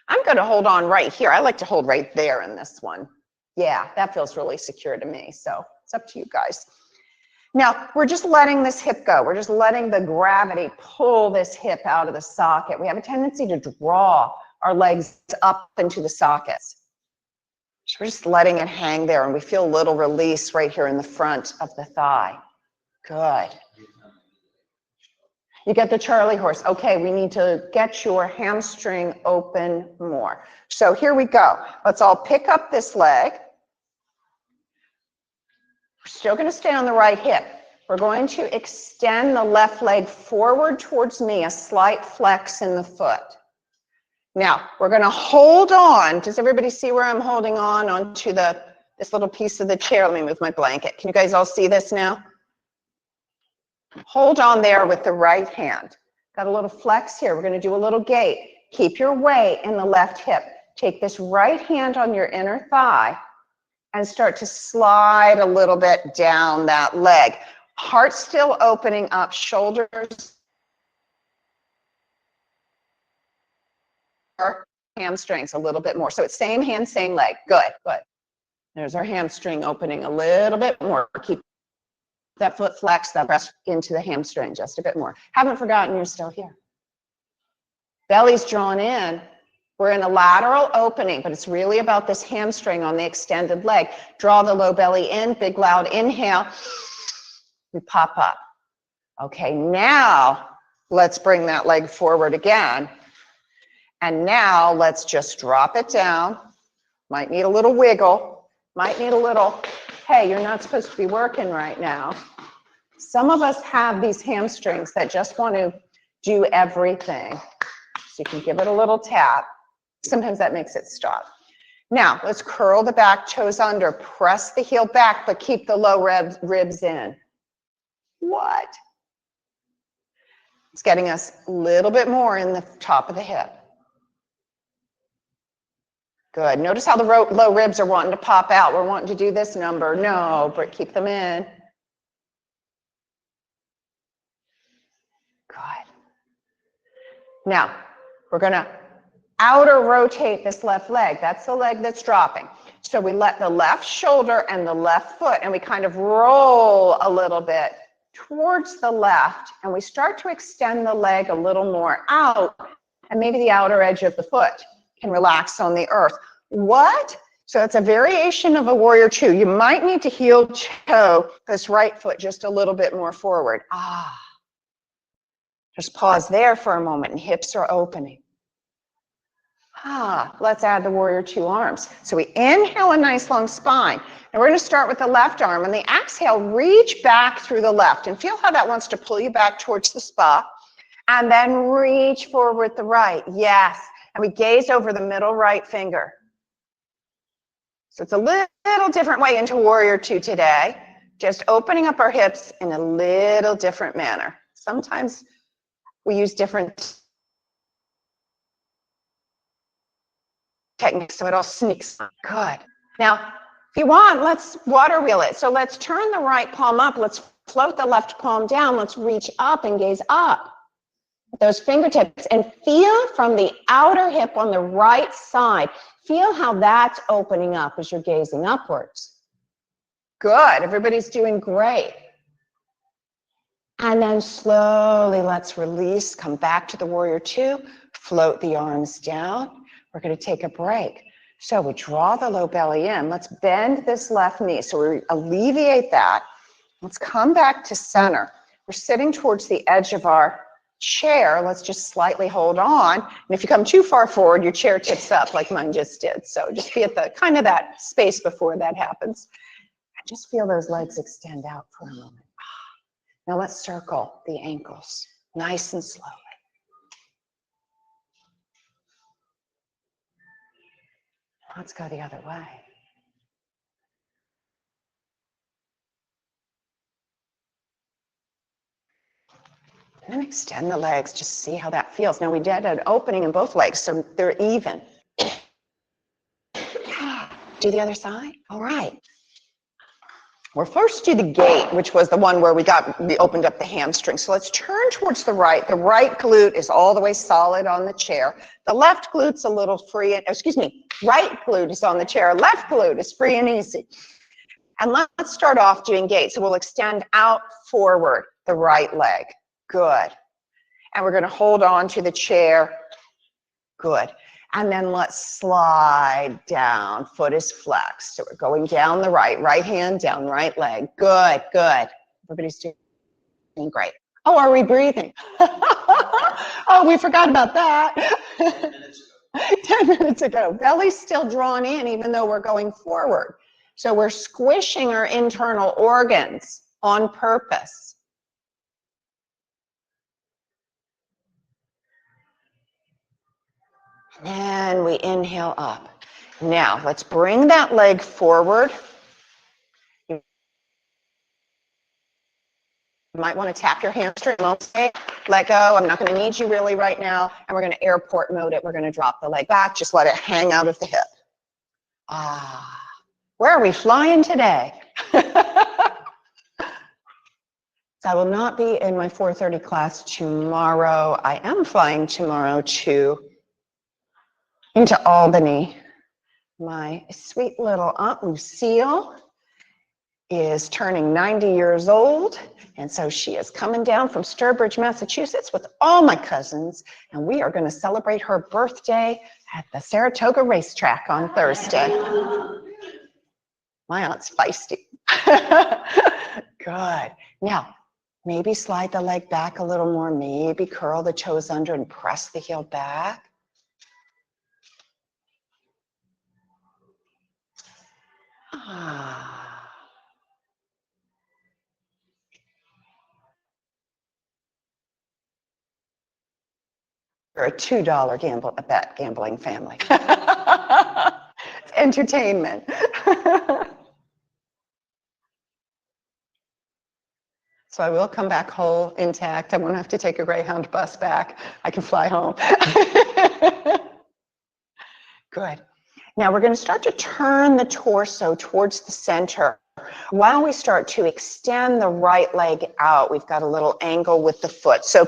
I'm going to hold on right here. I like to hold right there in this one. Yeah, that feels really secure to me. So it's up to you guys. Now, we're just letting this hip go. We're just letting the gravity pull this hip out of the socket. We have a tendency to draw our legs up into the sockets. So we're just letting it hang there, and we feel a little release right here in the front of the thigh. Good. You get the Charlie horse. Okay, we need to get your hamstring open more. So here we go. Let's all pick up this leg. We're still going to stay on the right hip. We're going to extend the left leg forward towards me, a slight flex in the foot. Now, we're going to hold on. Does everybody see where I'm holding on onto this little piece of the chair? Let me move my blanket. Can you guys all see this now? Hold on there with the right hand. Got a little flex here. We're going to do a little gate. Keep your weight in the left hip. Take this right hand on your inner thigh and start to slide a little bit down that leg. Heart still opening up, shoulders, hamstrings a little bit more. So it's same hand, same leg. Good, good. There's our hamstring opening a little bit more. Keep that foot flexed, that press into the hamstring just a bit more. Haven't forgotten you're still here. Belly's drawn in. We're in a lateral opening, but it's really about this hamstring on the extended leg. Draw the low belly in, big loud inhale. We pop up. Okay, now let's bring that leg forward again. And now let's just drop it down. Might need a little wiggle. Might need a little, hey, you're not supposed to be working right now. Some of us have these hamstrings that just want to do everything. So you can give it a little tap. Sometimes that makes it stop. Now, let's curl the back toes under, press the heel back, but keep the low ribs in. What? It's getting us a little bit more in the top of the hip. Good. Notice how the low ribs are wanting to pop out. We're wanting to do this number. No, but keep them in. Good. Now, we're going to outer rotate this left leg. That's the leg that's dropping. So we let the left shoulder and the left foot, and we kind of roll a little bit towards the left, and we start to extend the leg a little more out, and maybe the outer edge of the foot can relax on the earth. What? So it's a variation of a warrior two. You might need to heel toe this right foot just a little bit more forward. Just pause there for a moment, and hips are opening. Let's add the warrior two arms. So we inhale a nice long spine. And we're going to start with the left arm. And the exhale, reach back through the left. And feel how that wants to pull you back towards the spa. And then reach forward the right. Yes. And we gaze over the middle right finger. So it's a little different way into warrior two today. Just opening up our hips in a little different manner. Sometimes we use different techniques, so it all sneaks. Good. Now, if you want, let's water wheel it. So let's turn the right palm up. Let's float the left palm down. Let's reach up and gaze up. Those fingertips, and feel from the outer hip on the right side. Feel how that's opening up as you're gazing upwards. Good. Everybody's doing great. And then slowly let's release. Come back to the warrior two. Float the arms down. We're going to take a break. So we draw the low belly in. Let's bend this left knee. So we alleviate that. Let's come back to center. We're sitting towards the edge of our chair. Let's just slightly hold on. And if you come too far forward, your chair tips up like mine just did. So just be at the kind of that space before that happens. And just feel those legs extend out for a moment. Now let's circle the ankles nice and slowly. Let's go the other way. And then extend the legs, just see how that feels. Now we did an opening in both legs, so they're even. Do the other side. All right. We'll first do the gate, which was the one where we opened up the hamstring. So let's turn towards the right. The right glute is all the way solid on the chair. The left glute's a little free, right glute is on the chair. Left glute is free and easy. And let's start off doing gate. So we'll extend out forward the right leg. Good. And we're going to hold on to the chair. Good. And then let's slide down. Foot is flexed. So we're going down the right hand down, right leg. Good, good. Everybody's doing great. Oh, are we breathing? Oh, we forgot about that. 10 minutes ago. Belly's still drawn in even though we're going forward. So we're squishing our internal organs on purpose. And we inhale up. Now, let's bring that leg forward. You might want to tap your hamstring, okay? Let go. I'm not going to need you really right now. And we're going to airport mode it. We're going to drop the leg back. Just let it hang out of the hip. Ah, where are we flying today? So I will not be in my 4:30 class tomorrow. I am flying tomorrow into Albany. My sweet little Aunt Lucille is turning 90 years old, and so she is coming down from Sturbridge, Massachusetts with all my cousins, and we are going to celebrate her birthday at the Saratoga racetrack on Thursday. My aunt's feisty. Good. Now, maybe slide the leg back a little more, maybe curl the toes under and press the heel back. Ah. We're a $2 gambling family. It's entertainment. So I will come back whole, intact. I won't have to take a Greyhound bus back. I can fly home. Good. Now we're going to start to turn the torso towards the center. While we start to extend the right leg out, we've got a little angle with the foot. So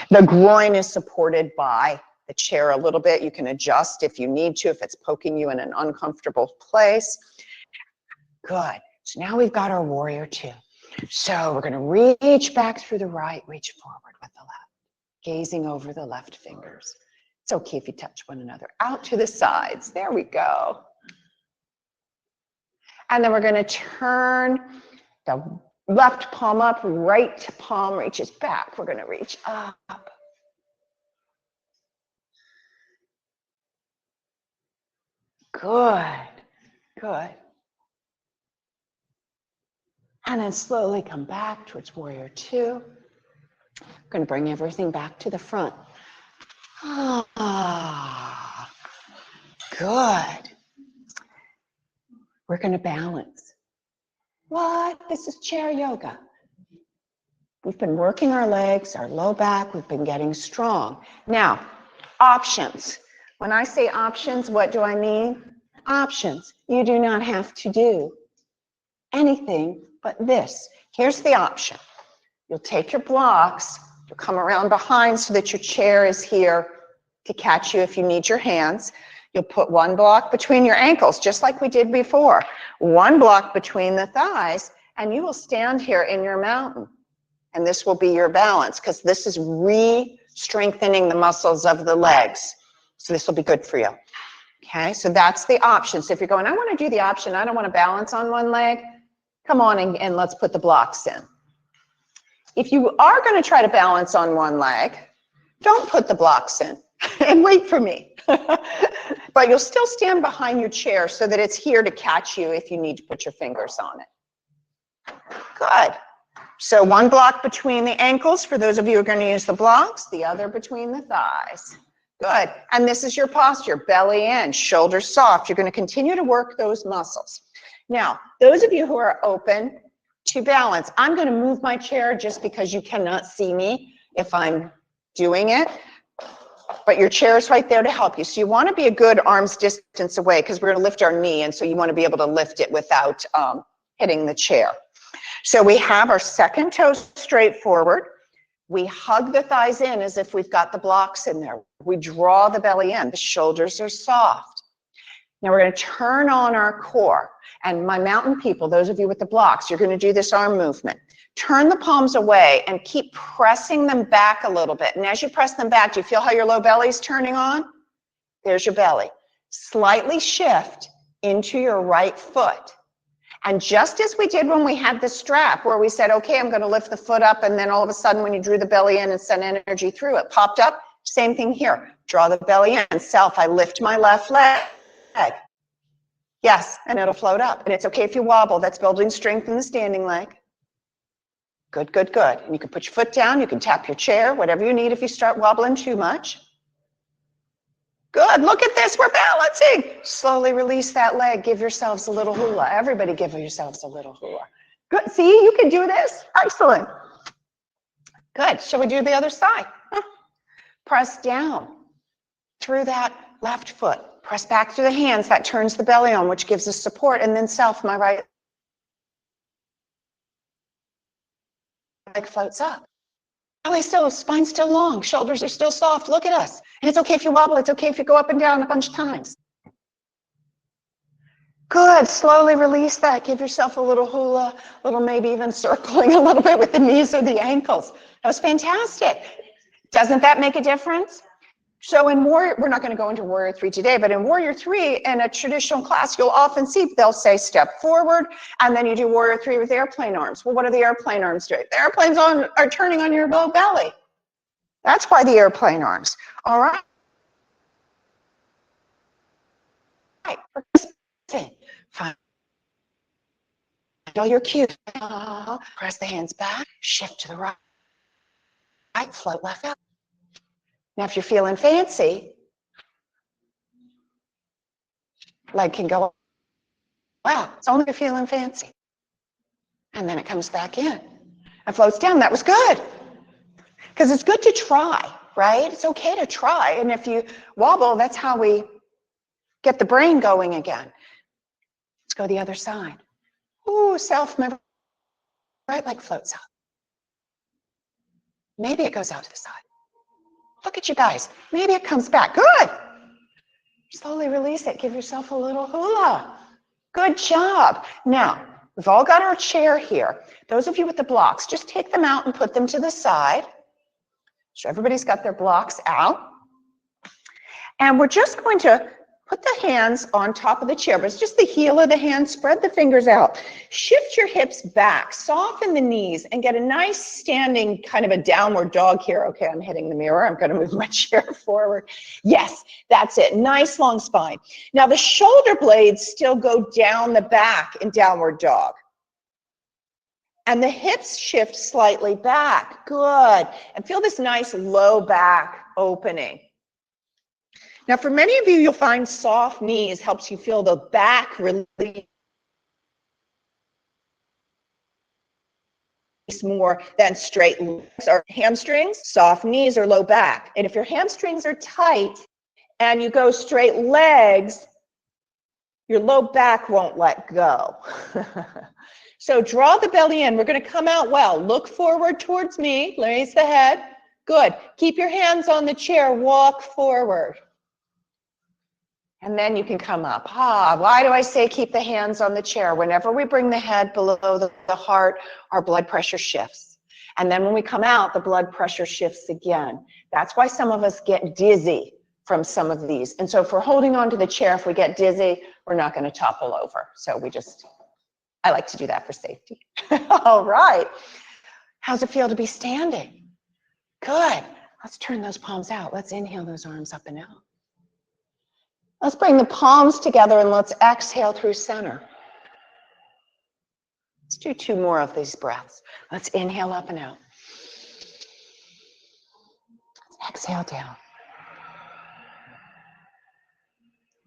the groin is supported by the chair a little bit. You can adjust if you need to, if it's poking you in an uncomfortable place. Good. So now we've got our warrior two. So we're going to reach back through the right, reach forward with the left, gazing over the left fingers. It's okay if you touch one another. Out to the sides. There we go. And then we're going to turn the left palm up, right palm reaches back. We're going to reach up. Good. Good. And then slowly come back towards warrior two. We're going to bring everything back to the front. Ah, good. We're going to balance. What? This is chair yoga. We've been working our legs, our low back. We've been getting strong. Now, options. When I say options, what do I mean? Options. You do not have to do anything but this. Here's the option. You'll take your blocks, you'll come around behind so that your chair is here to catch you if you need your hands. You'll put one block between your ankles, just like we did before. One block between the thighs, and you will stand here in your mountain. And this will be your balance, because this is re-strengthening the muscles of the legs. So this will be good for you. Okay, so that's the option. So if you're going, I want to do the option, I don't want to balance on one leg, come on and let's put the blocks in. If you are going to try to balance on one leg, don't put the blocks in and wait for me. But you'll still stand behind your chair so that it's here to catch you if you need to put your fingers on it. Good. So one block between the ankles for those of you who are going to use the blocks, the other between the thighs. Good. And this is your posture, belly in, shoulders soft. You're going to continue to work those muscles. Now, those of you who are open to balance, I'm going to move my chair just because you cannot see me if I'm doing it. But your chair is right there to help you. So you want to be a good arm's distance away because we're going to lift our knee. And so you want to be able to lift it without hitting the chair. So we have our second toe straight forward. We hug the thighs in as if we've got the blocks in there. We draw the belly in. The shoulders are soft. Now we're going to turn on our core. And my mountain people, those of you with the blocks, you're going to do this arm movement. Turn the palms away and keep pressing them back a little bit. And as you press them back, do you feel how your low belly is turning on? There's your belly. Slightly shift into your right foot. And just as we did when we had the strap, where we said, okay, I'm going to lift the foot up, and then all of a sudden when you drew the belly in and sent energy through, it popped up. Same thing here. Draw the belly in. Self, I lift my left leg. Yes, and it'll float up. And it's okay if you wobble. That's building strength in the standing leg. Good, good, good. And you can put your foot down. You can tap your chair, whatever you need if you start wobbling too much. Good. Look at this. We're balancing. Slowly release that leg. Give yourselves a little hula. Everybody give yourselves a little hula. Good. See, you can do this. Excellent. Good. Shall we do the other side? Press down through that left foot. Press back through the hands. That turns the belly on, which gives us support. And then self, my right leg floats up. Belly still, spine still long, shoulders are still soft. Look at us. And it's okay if you wobble. It's okay if you go up and down a bunch of times. Good. Slowly release that. Give yourself a little hula, a little maybe even circling a little bit with the knees or the ankles. That was fantastic. Doesn't that make a difference? So in Warrior, we're not going to go into Warrior 3 today, but in Warrior 3, in a traditional class, you'll often see they'll say step forward, and then you do Warrior 3 with airplane arms. Well, what are the airplane arms doing? The airplanes are turning on your low belly. That's why the airplane arms. All right. Find all your cues. Press the hands back, shift to the right, float left out. Now, if you're feeling fancy, leg can go, wow, it's only if you're feeling fancy. And then it comes back in and floats down. That was good. Because it's good to try, right? It's okay to try. And if you wobble, that's how we get the brain going again. Let's go the other side. Ooh, self, my right leg floats up. Maybe it goes out to the side. Look at you guys. Maybe it comes back. Good. Slowly release it. Give yourself a little hula. Good job. Now, we've all got our chair here. Those of you with the blocks, just take them out and put them to the side. So everybody's got their blocks out. And we're just going to put the hands on top of the chair, but it's just the heel of the hand. Spread the fingers out. Shift your hips back, soften the knees, and get a nice standing kind of a downward dog here. Okay, I'm hitting the mirror. I'm going to move my chair forward. Yes, that's it. Nice long spine. Now the shoulder blades still go down the back in downward dog. And the hips shift slightly back. Good. And feel this nice low back opening. Now, for many of you, you'll find soft knees helps you feel the back release more than straight legs or hamstrings, soft knees or low back. And if your hamstrings are tight and you go straight legs, your low back won't let go. So draw the belly in. We're going to come out well. Look forward towards me. Raise the head. Good. Keep your hands on the chair. Walk forward. And then you can come up. Why do I say keep the hands on the chair? Whenever we bring the head below the heart, our blood pressure shifts. And then when we come out, the blood pressure shifts again. That's why some of us get dizzy from some of these. And so if we're holding on to the chair, if we get dizzy, we're not going to topple over. So I like to do that for safety. All right. How's it feel to be standing? Good. Let's turn those palms out. Let's inhale those arms up and out. Let's bring the palms together and let's exhale through center. Let's do 2 more of these breaths. Let's inhale up and out. Let's exhale down.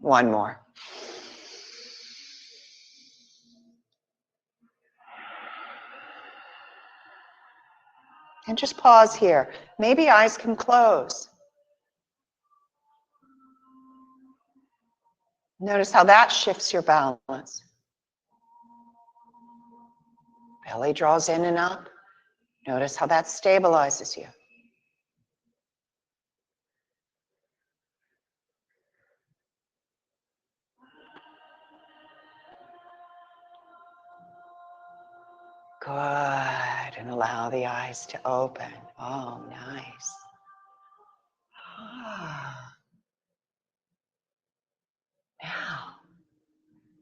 1 more. And just pause here. Maybe eyes can close. Notice how that shifts your balance. Belly draws in and up. Notice how that stabilizes you. Good. And allow the eyes to open. Oh, nice. Now,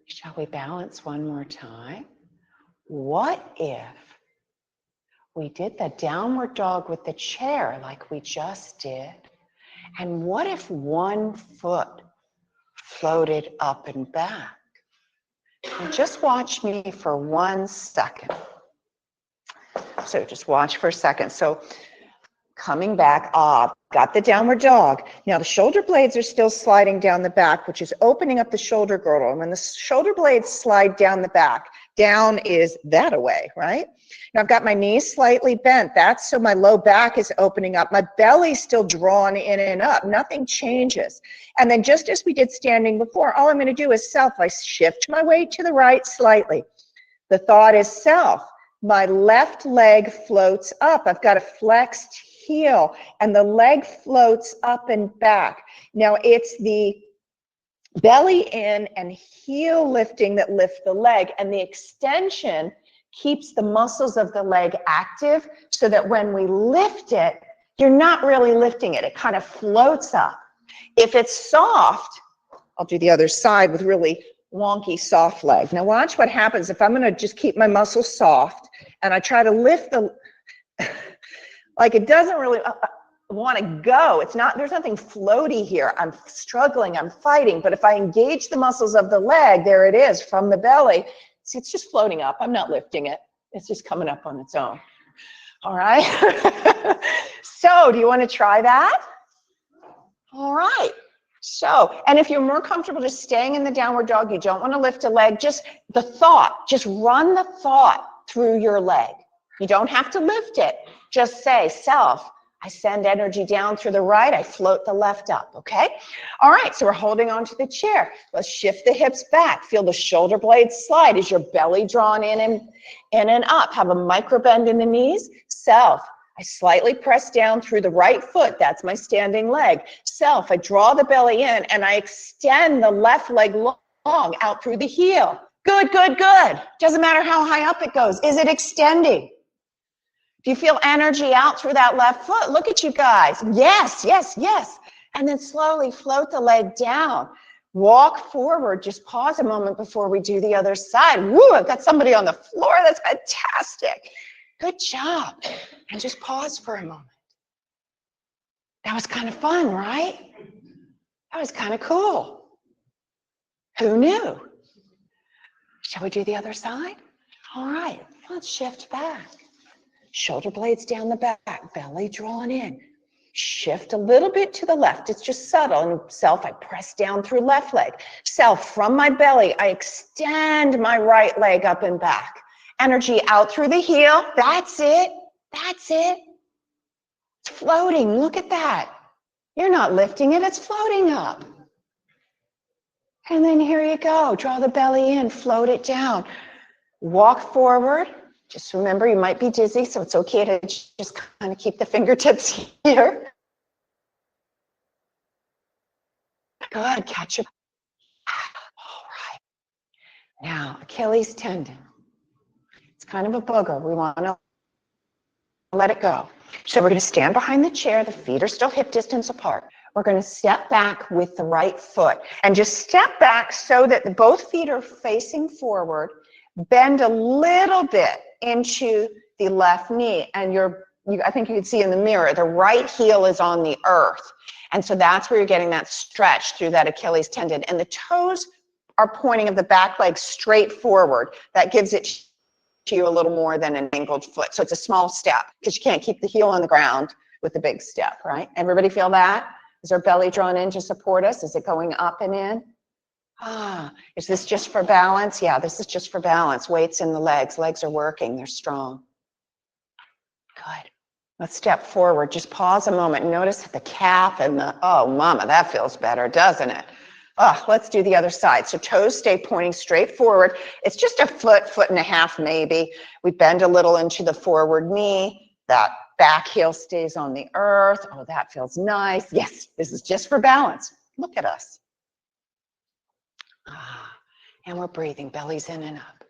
shall we balance one more time? What if we did the downward dog with the chair like we just did? And what if one foot floated up and back? And just watch me for 1 second. So just watch for a second. So coming back, got the downward dog. Now the shoulder blades are still sliding down the back, which is opening up the shoulder girdle. And when the shoulder blades slide down the back, Down is that away, right? Now I've got my knees slightly bent. That's so my low back is opening up. My belly's still drawn in and up. Nothing changes. And then just as we did standing before, all I'm going to do is self. I shift my weight to the right slightly. The thought is self. My left leg floats up. I've got a flexed heel, and the leg floats up and back. Now it's the belly in and heel lifting that lift the leg, and the extension keeps the muscles of the leg active so that when we lift it, you're not really lifting it. It kind of floats up. If it's soft, I'll do the other side with really wonky soft leg. Now watch what happens if I'm going to just keep my muscles soft and I try to lift the, like it doesn't really want to go. It's not, there's nothing floaty here. I'm struggling, I'm fighting, but if I engage the muscles of the leg, there it is from the belly. See, it's just floating up. I'm not lifting it. It's just coming up on its own. All right. So do you want to try that? All right. So, and if you're more comfortable just staying in the downward dog, you don't want to lift a leg, just the thought, just run the thought through your leg. You don't have to lift it. Just say, self, I send energy down through the right, I float the left up, okay? All right, so we're holding onto the chair. Let's shift the hips back. Feel the shoulder blades slide as your belly drawn in and up. Have a micro bend in the knees. Self, I slightly press down through the right foot. That's my standing leg. Self, I draw the belly in and I extend the left leg long out through the heel. Good, good, good. Doesn't matter how high up it goes. Is it extending? Do you feel energy out through that left foot? Look at you guys. Yes, yes, yes. And then slowly float the leg down. Walk forward. Just pause a moment before we do the other side. Woo, I've got somebody on the floor. That's fantastic. Good job. And just pause for a moment. That was kind of fun, right? That was kind of cool. Who knew? Shall we do the other side? All right, let's shift back. Shoulder blades down the back, belly drawn in. Shift a little bit to the left. It's just subtle. And self, I press down through left leg. Self, from my belly, I extend my right leg up and back. Energy out through the heel. That's it. That's it. It's floating. Look at that. You're not lifting it. It's floating up. And then here you go. Draw the belly in. Float it down. Walk forward. Just remember, you might be dizzy, so it's okay to just kind of keep the fingertips here. Good. Catch your. All right. Now, Achilles tendon. It's kind of a booger. We want to let it go. So we're going to stand behind the chair. The feet are still hip distance apart. We're going to step back with the right foot and just step back so that both feet are facing forward. Bend a little bit into the left knee, and I think you can see in the mirror, the right heel is on the earth. And so that's where you're getting that stretch through that Achilles tendon. And the toes are pointing of the back leg straight forward. That gives it to you a little more than an angled foot. So it's a small step because you can't keep the heel on the ground with the big step, right? Everybody feel that? Is our belly drawn in to support us? Is it going up and in? Is this just for balance? Yeah, this is just for balance. Weights in the legs. Legs are working. They're strong. Good. Let's step forward. Just pause a moment. Notice the calf and the, oh, mama, that feels better, doesn't it? Let's do the other side. So toes stay pointing straight forward. It's just a foot, foot and a half maybe. We bend a little into the forward knee. That back heel stays on the earth. Oh, that feels nice. Yes, this is just for balance. Look at us. And we're breathing, bellies in and up.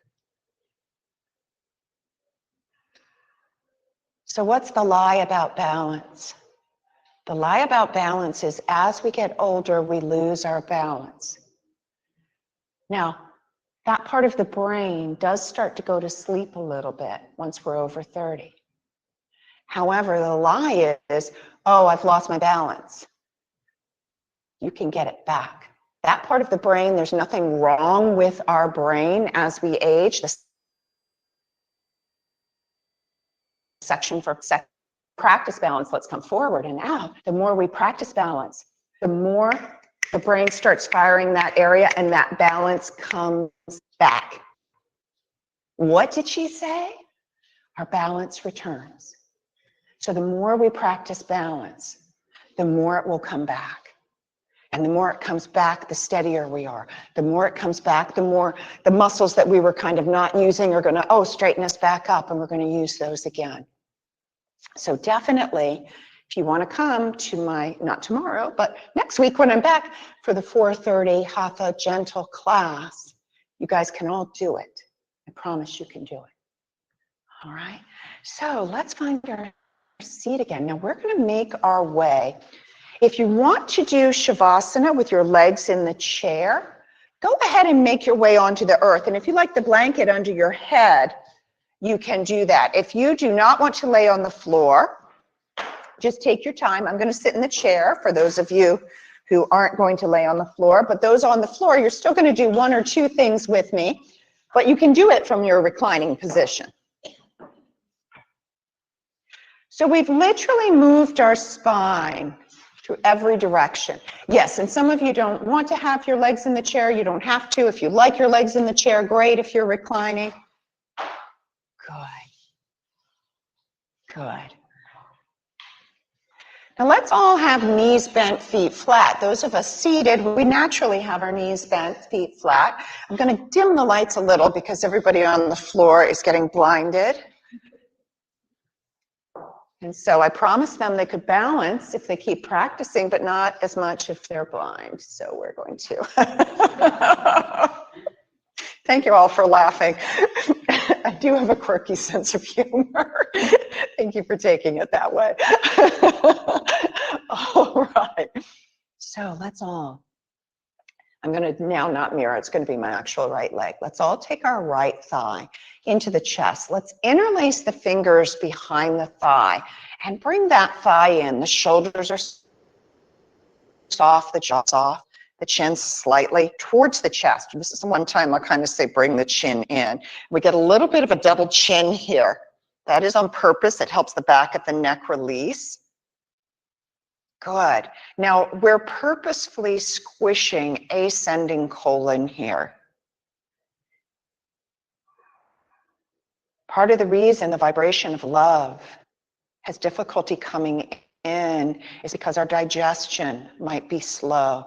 So what's the lie about balance? The lie about balance is as we get older, we lose our balance. Now, that part of the brain does start to go to sleep a little bit once we're over 30. However, the lie is, oh, I've lost my balance. You can get it back. That part of the brain, there's nothing wrong with our brain as we age. The section for practice balance, let's come forward and out. The more we practice balance, the more the brain starts firing that area and that balance comes back. What did she say? Our balance returns. So the more we practice balance, the more it will come back. And the more it comes back, the steadier we are. The more it comes back, the more the muscles that we were kind of not using are going to, straighten us back up, and we're going to use those again. So definitely, if you want to come to my, not tomorrow, but next week when I'm back for the 4:30 Hatha Gentle class, you guys can all do it. I promise you can do it. All right. So let's find our seat again. Now we're going to make our way. If you want to do Shavasana with your legs in the chair, go ahead and make your way onto the earth. And if you like the blanket under your head, you can do that. If you do not want to lay on the floor, just take your time. I'm going to sit in the chair for those of you who aren't going to lay on the floor. But those on the floor, you're still going to do one or two things with me, but you can do it from your reclining position. So we've literally moved our spine to every direction. Yes, and some of you don't want to have your legs in the chair. You don't have to. If you like your legs in the chair, great. If you're reclining, good. Good. Now let's all have knees bent, feet flat. Those of us seated, we naturally have our knees bent, feet flat. I'm going to dim the lights a little because everybody on the floor is getting blinded. And so I promised them they could balance if they keep practicing, but not as much if they're blind. So we're going to. Thank you all for laughing. I do have a quirky sense of humor. Thank you for taking it that way. All right. So let's all, I'm going to now not mirror, it's going to be my actual right leg. Let's all take our right thigh into the chest. Let's interlace the fingers behind the thigh and bring that thigh in. The shoulders are soft, the jaw's soft, the chin slightly towards the chest. This is one time I'll kind of say bring the chin in. We get a little bit of a double chin here. That is on purpose. It helps the back of the neck release. Good. Now we're purposefully squishing ascending colon here. Part of the reason the vibration of love has difficulty coming in is because our digestion might be slow.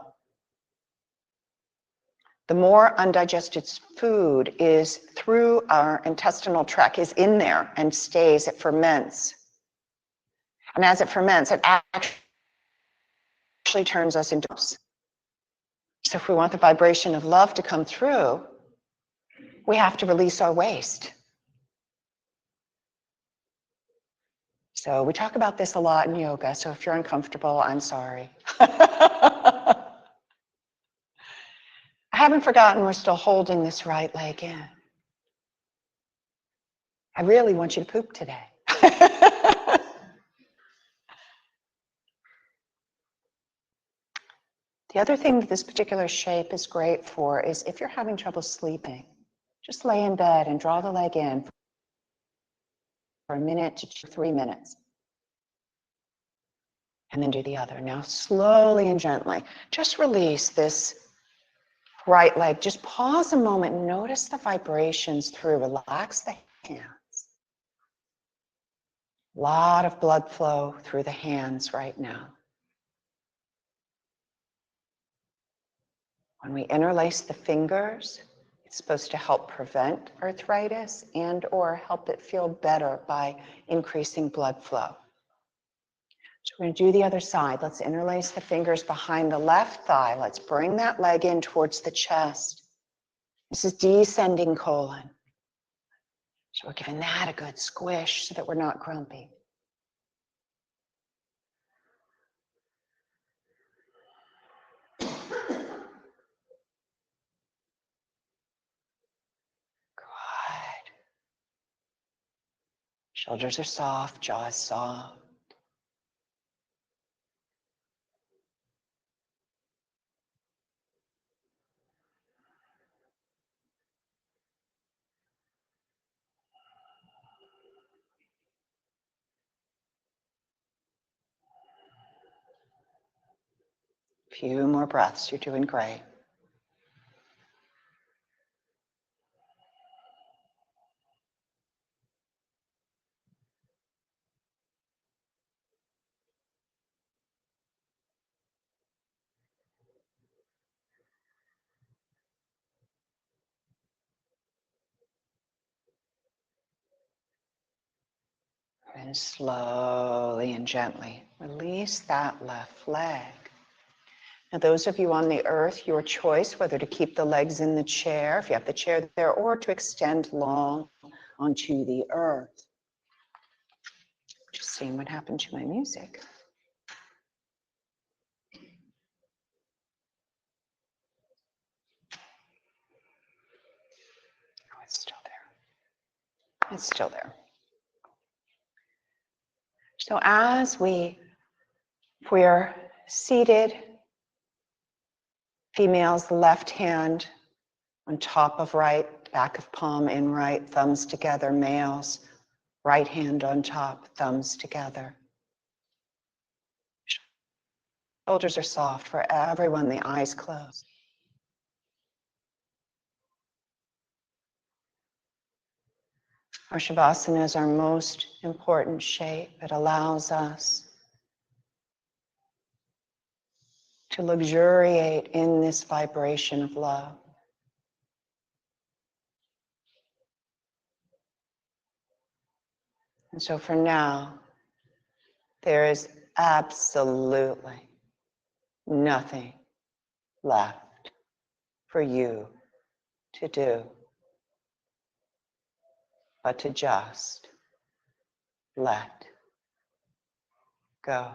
The more undigested food is through our intestinal tract, is in there and stays, it ferments. And as it ferments, it actually turns us into. So if we want the vibration of love to come through, we have to release our waste. So we talk about this a lot in yoga, so if you're uncomfortable, I'm sorry. I haven't forgotten we're still holding this right leg in. I really want you to poop today. The other thing that this particular shape is great for is if you're having trouble sleeping, just lay in bed and draw the leg in for a minute to 3 minutes. And then do the other. Now slowly and gently, just release this right leg. Just pause a moment and notice the vibrations through. Relax the hands. A lot of blood flow through the hands right now. When we interlace the fingers, it's supposed to help prevent arthritis and or help it feel better by increasing blood flow. So we're going to do the other side. Let's interlace the fingers behind the left thigh. Let's bring that leg in towards the chest. This is descending colon. So we're giving that a good squish so that we're not grumpy. Good. Shoulders are soft, jaw is soft. Few more breaths, you're doing great. And slowly and gently release that left leg. Now, those of you on the earth, your choice whether to keep the legs in the chair, if you have the chair there, or to extend long onto the earth. Just seeing what happened to my music. Oh, it's still there. It's still there. So if we're seated, females, left hand on top of right, back of palm in right, thumbs together. Males, right hand on top, thumbs together. Shoulders are soft for everyone, the eyes closed. Our Shavasana is our most important shape. It allows us to luxuriate in this vibration of love. And so for now, there is absolutely nothing left for you to do but to just let go.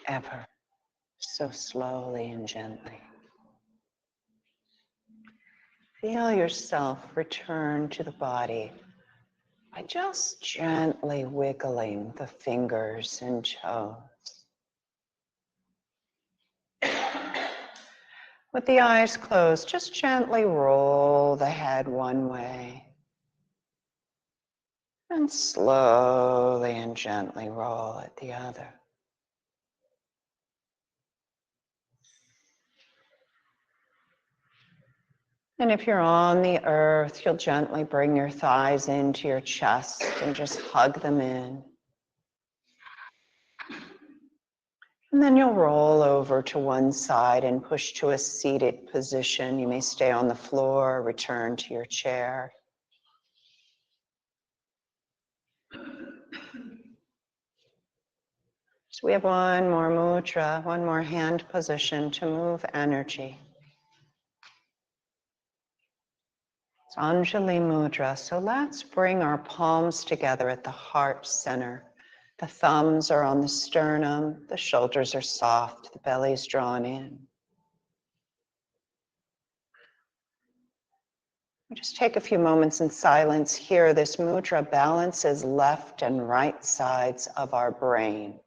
ever so slowly and gently. Feel yourself return to the body by just gently wiggling the fingers and toes. With the eyes closed, just gently roll the head one way and slowly and gently roll it the other. And if you're on the earth, you'll gently bring your thighs into your chest and just hug them in. And then you'll roll over to one side and push to a seated position. You may stay on the floor, return to your chair. So we have one more mudra, one more hand position to move energy. It's Anjali Mudra. So let's bring our palms together at the heart center. The thumbs are on the sternum, the shoulders are soft, the belly is drawn in. Just take a few moments in silence here. This mudra balances left and right sides of our brain.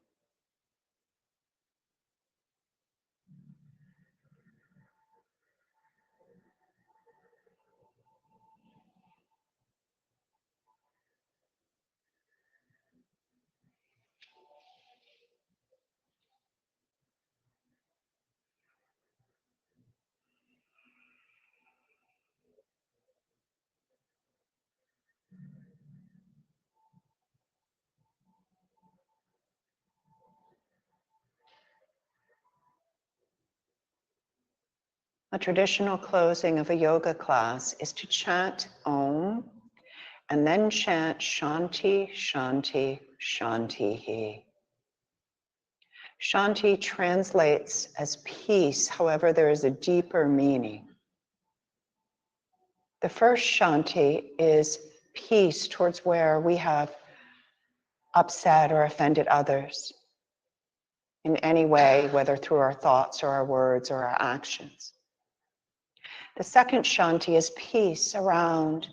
A traditional closing of a yoga class is to chant Om and then chant Shanti, Shanti, Shanti. Shanti translates as peace, however, there is a deeper meaning. The first Shanti is peace towards where we have upset or offended others in any way, whether through our thoughts or our words or our actions. The second Shanti is peace around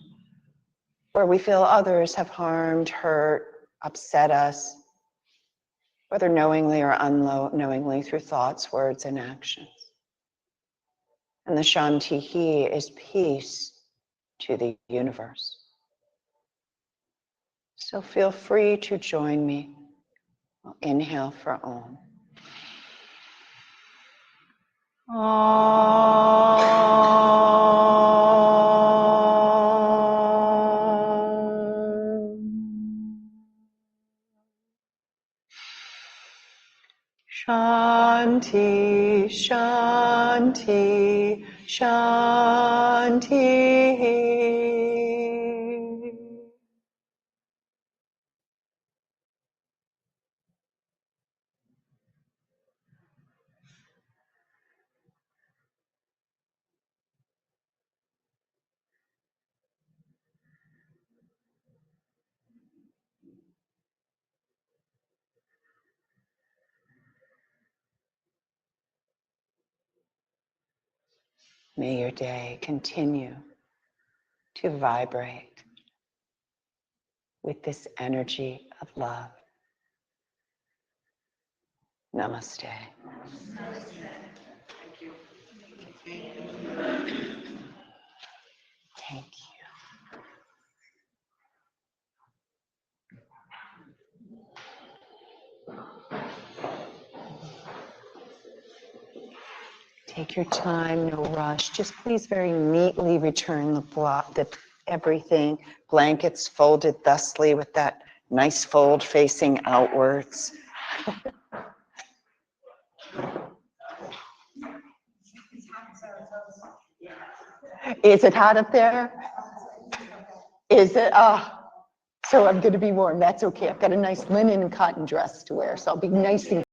where we feel others have harmed, hurt, upset us, whether knowingly or unknowingly through thoughts, words, and actions. And the Shanti is peace to the universe. So feel free to join me. I'll inhale for Om. Shanti, Shanti, Shanti. May your day continue to vibrate with this energy of love. Namaste. Thank you. Thank you. Take your time, no rush. Just please very neatly return the everything. Blankets folded thusly with that nice fold facing outwards. Is it hot up there? Is it? So I'm going to be warm. That's okay. I've got a nice linen and cotton dress to wear, so I'll be nice and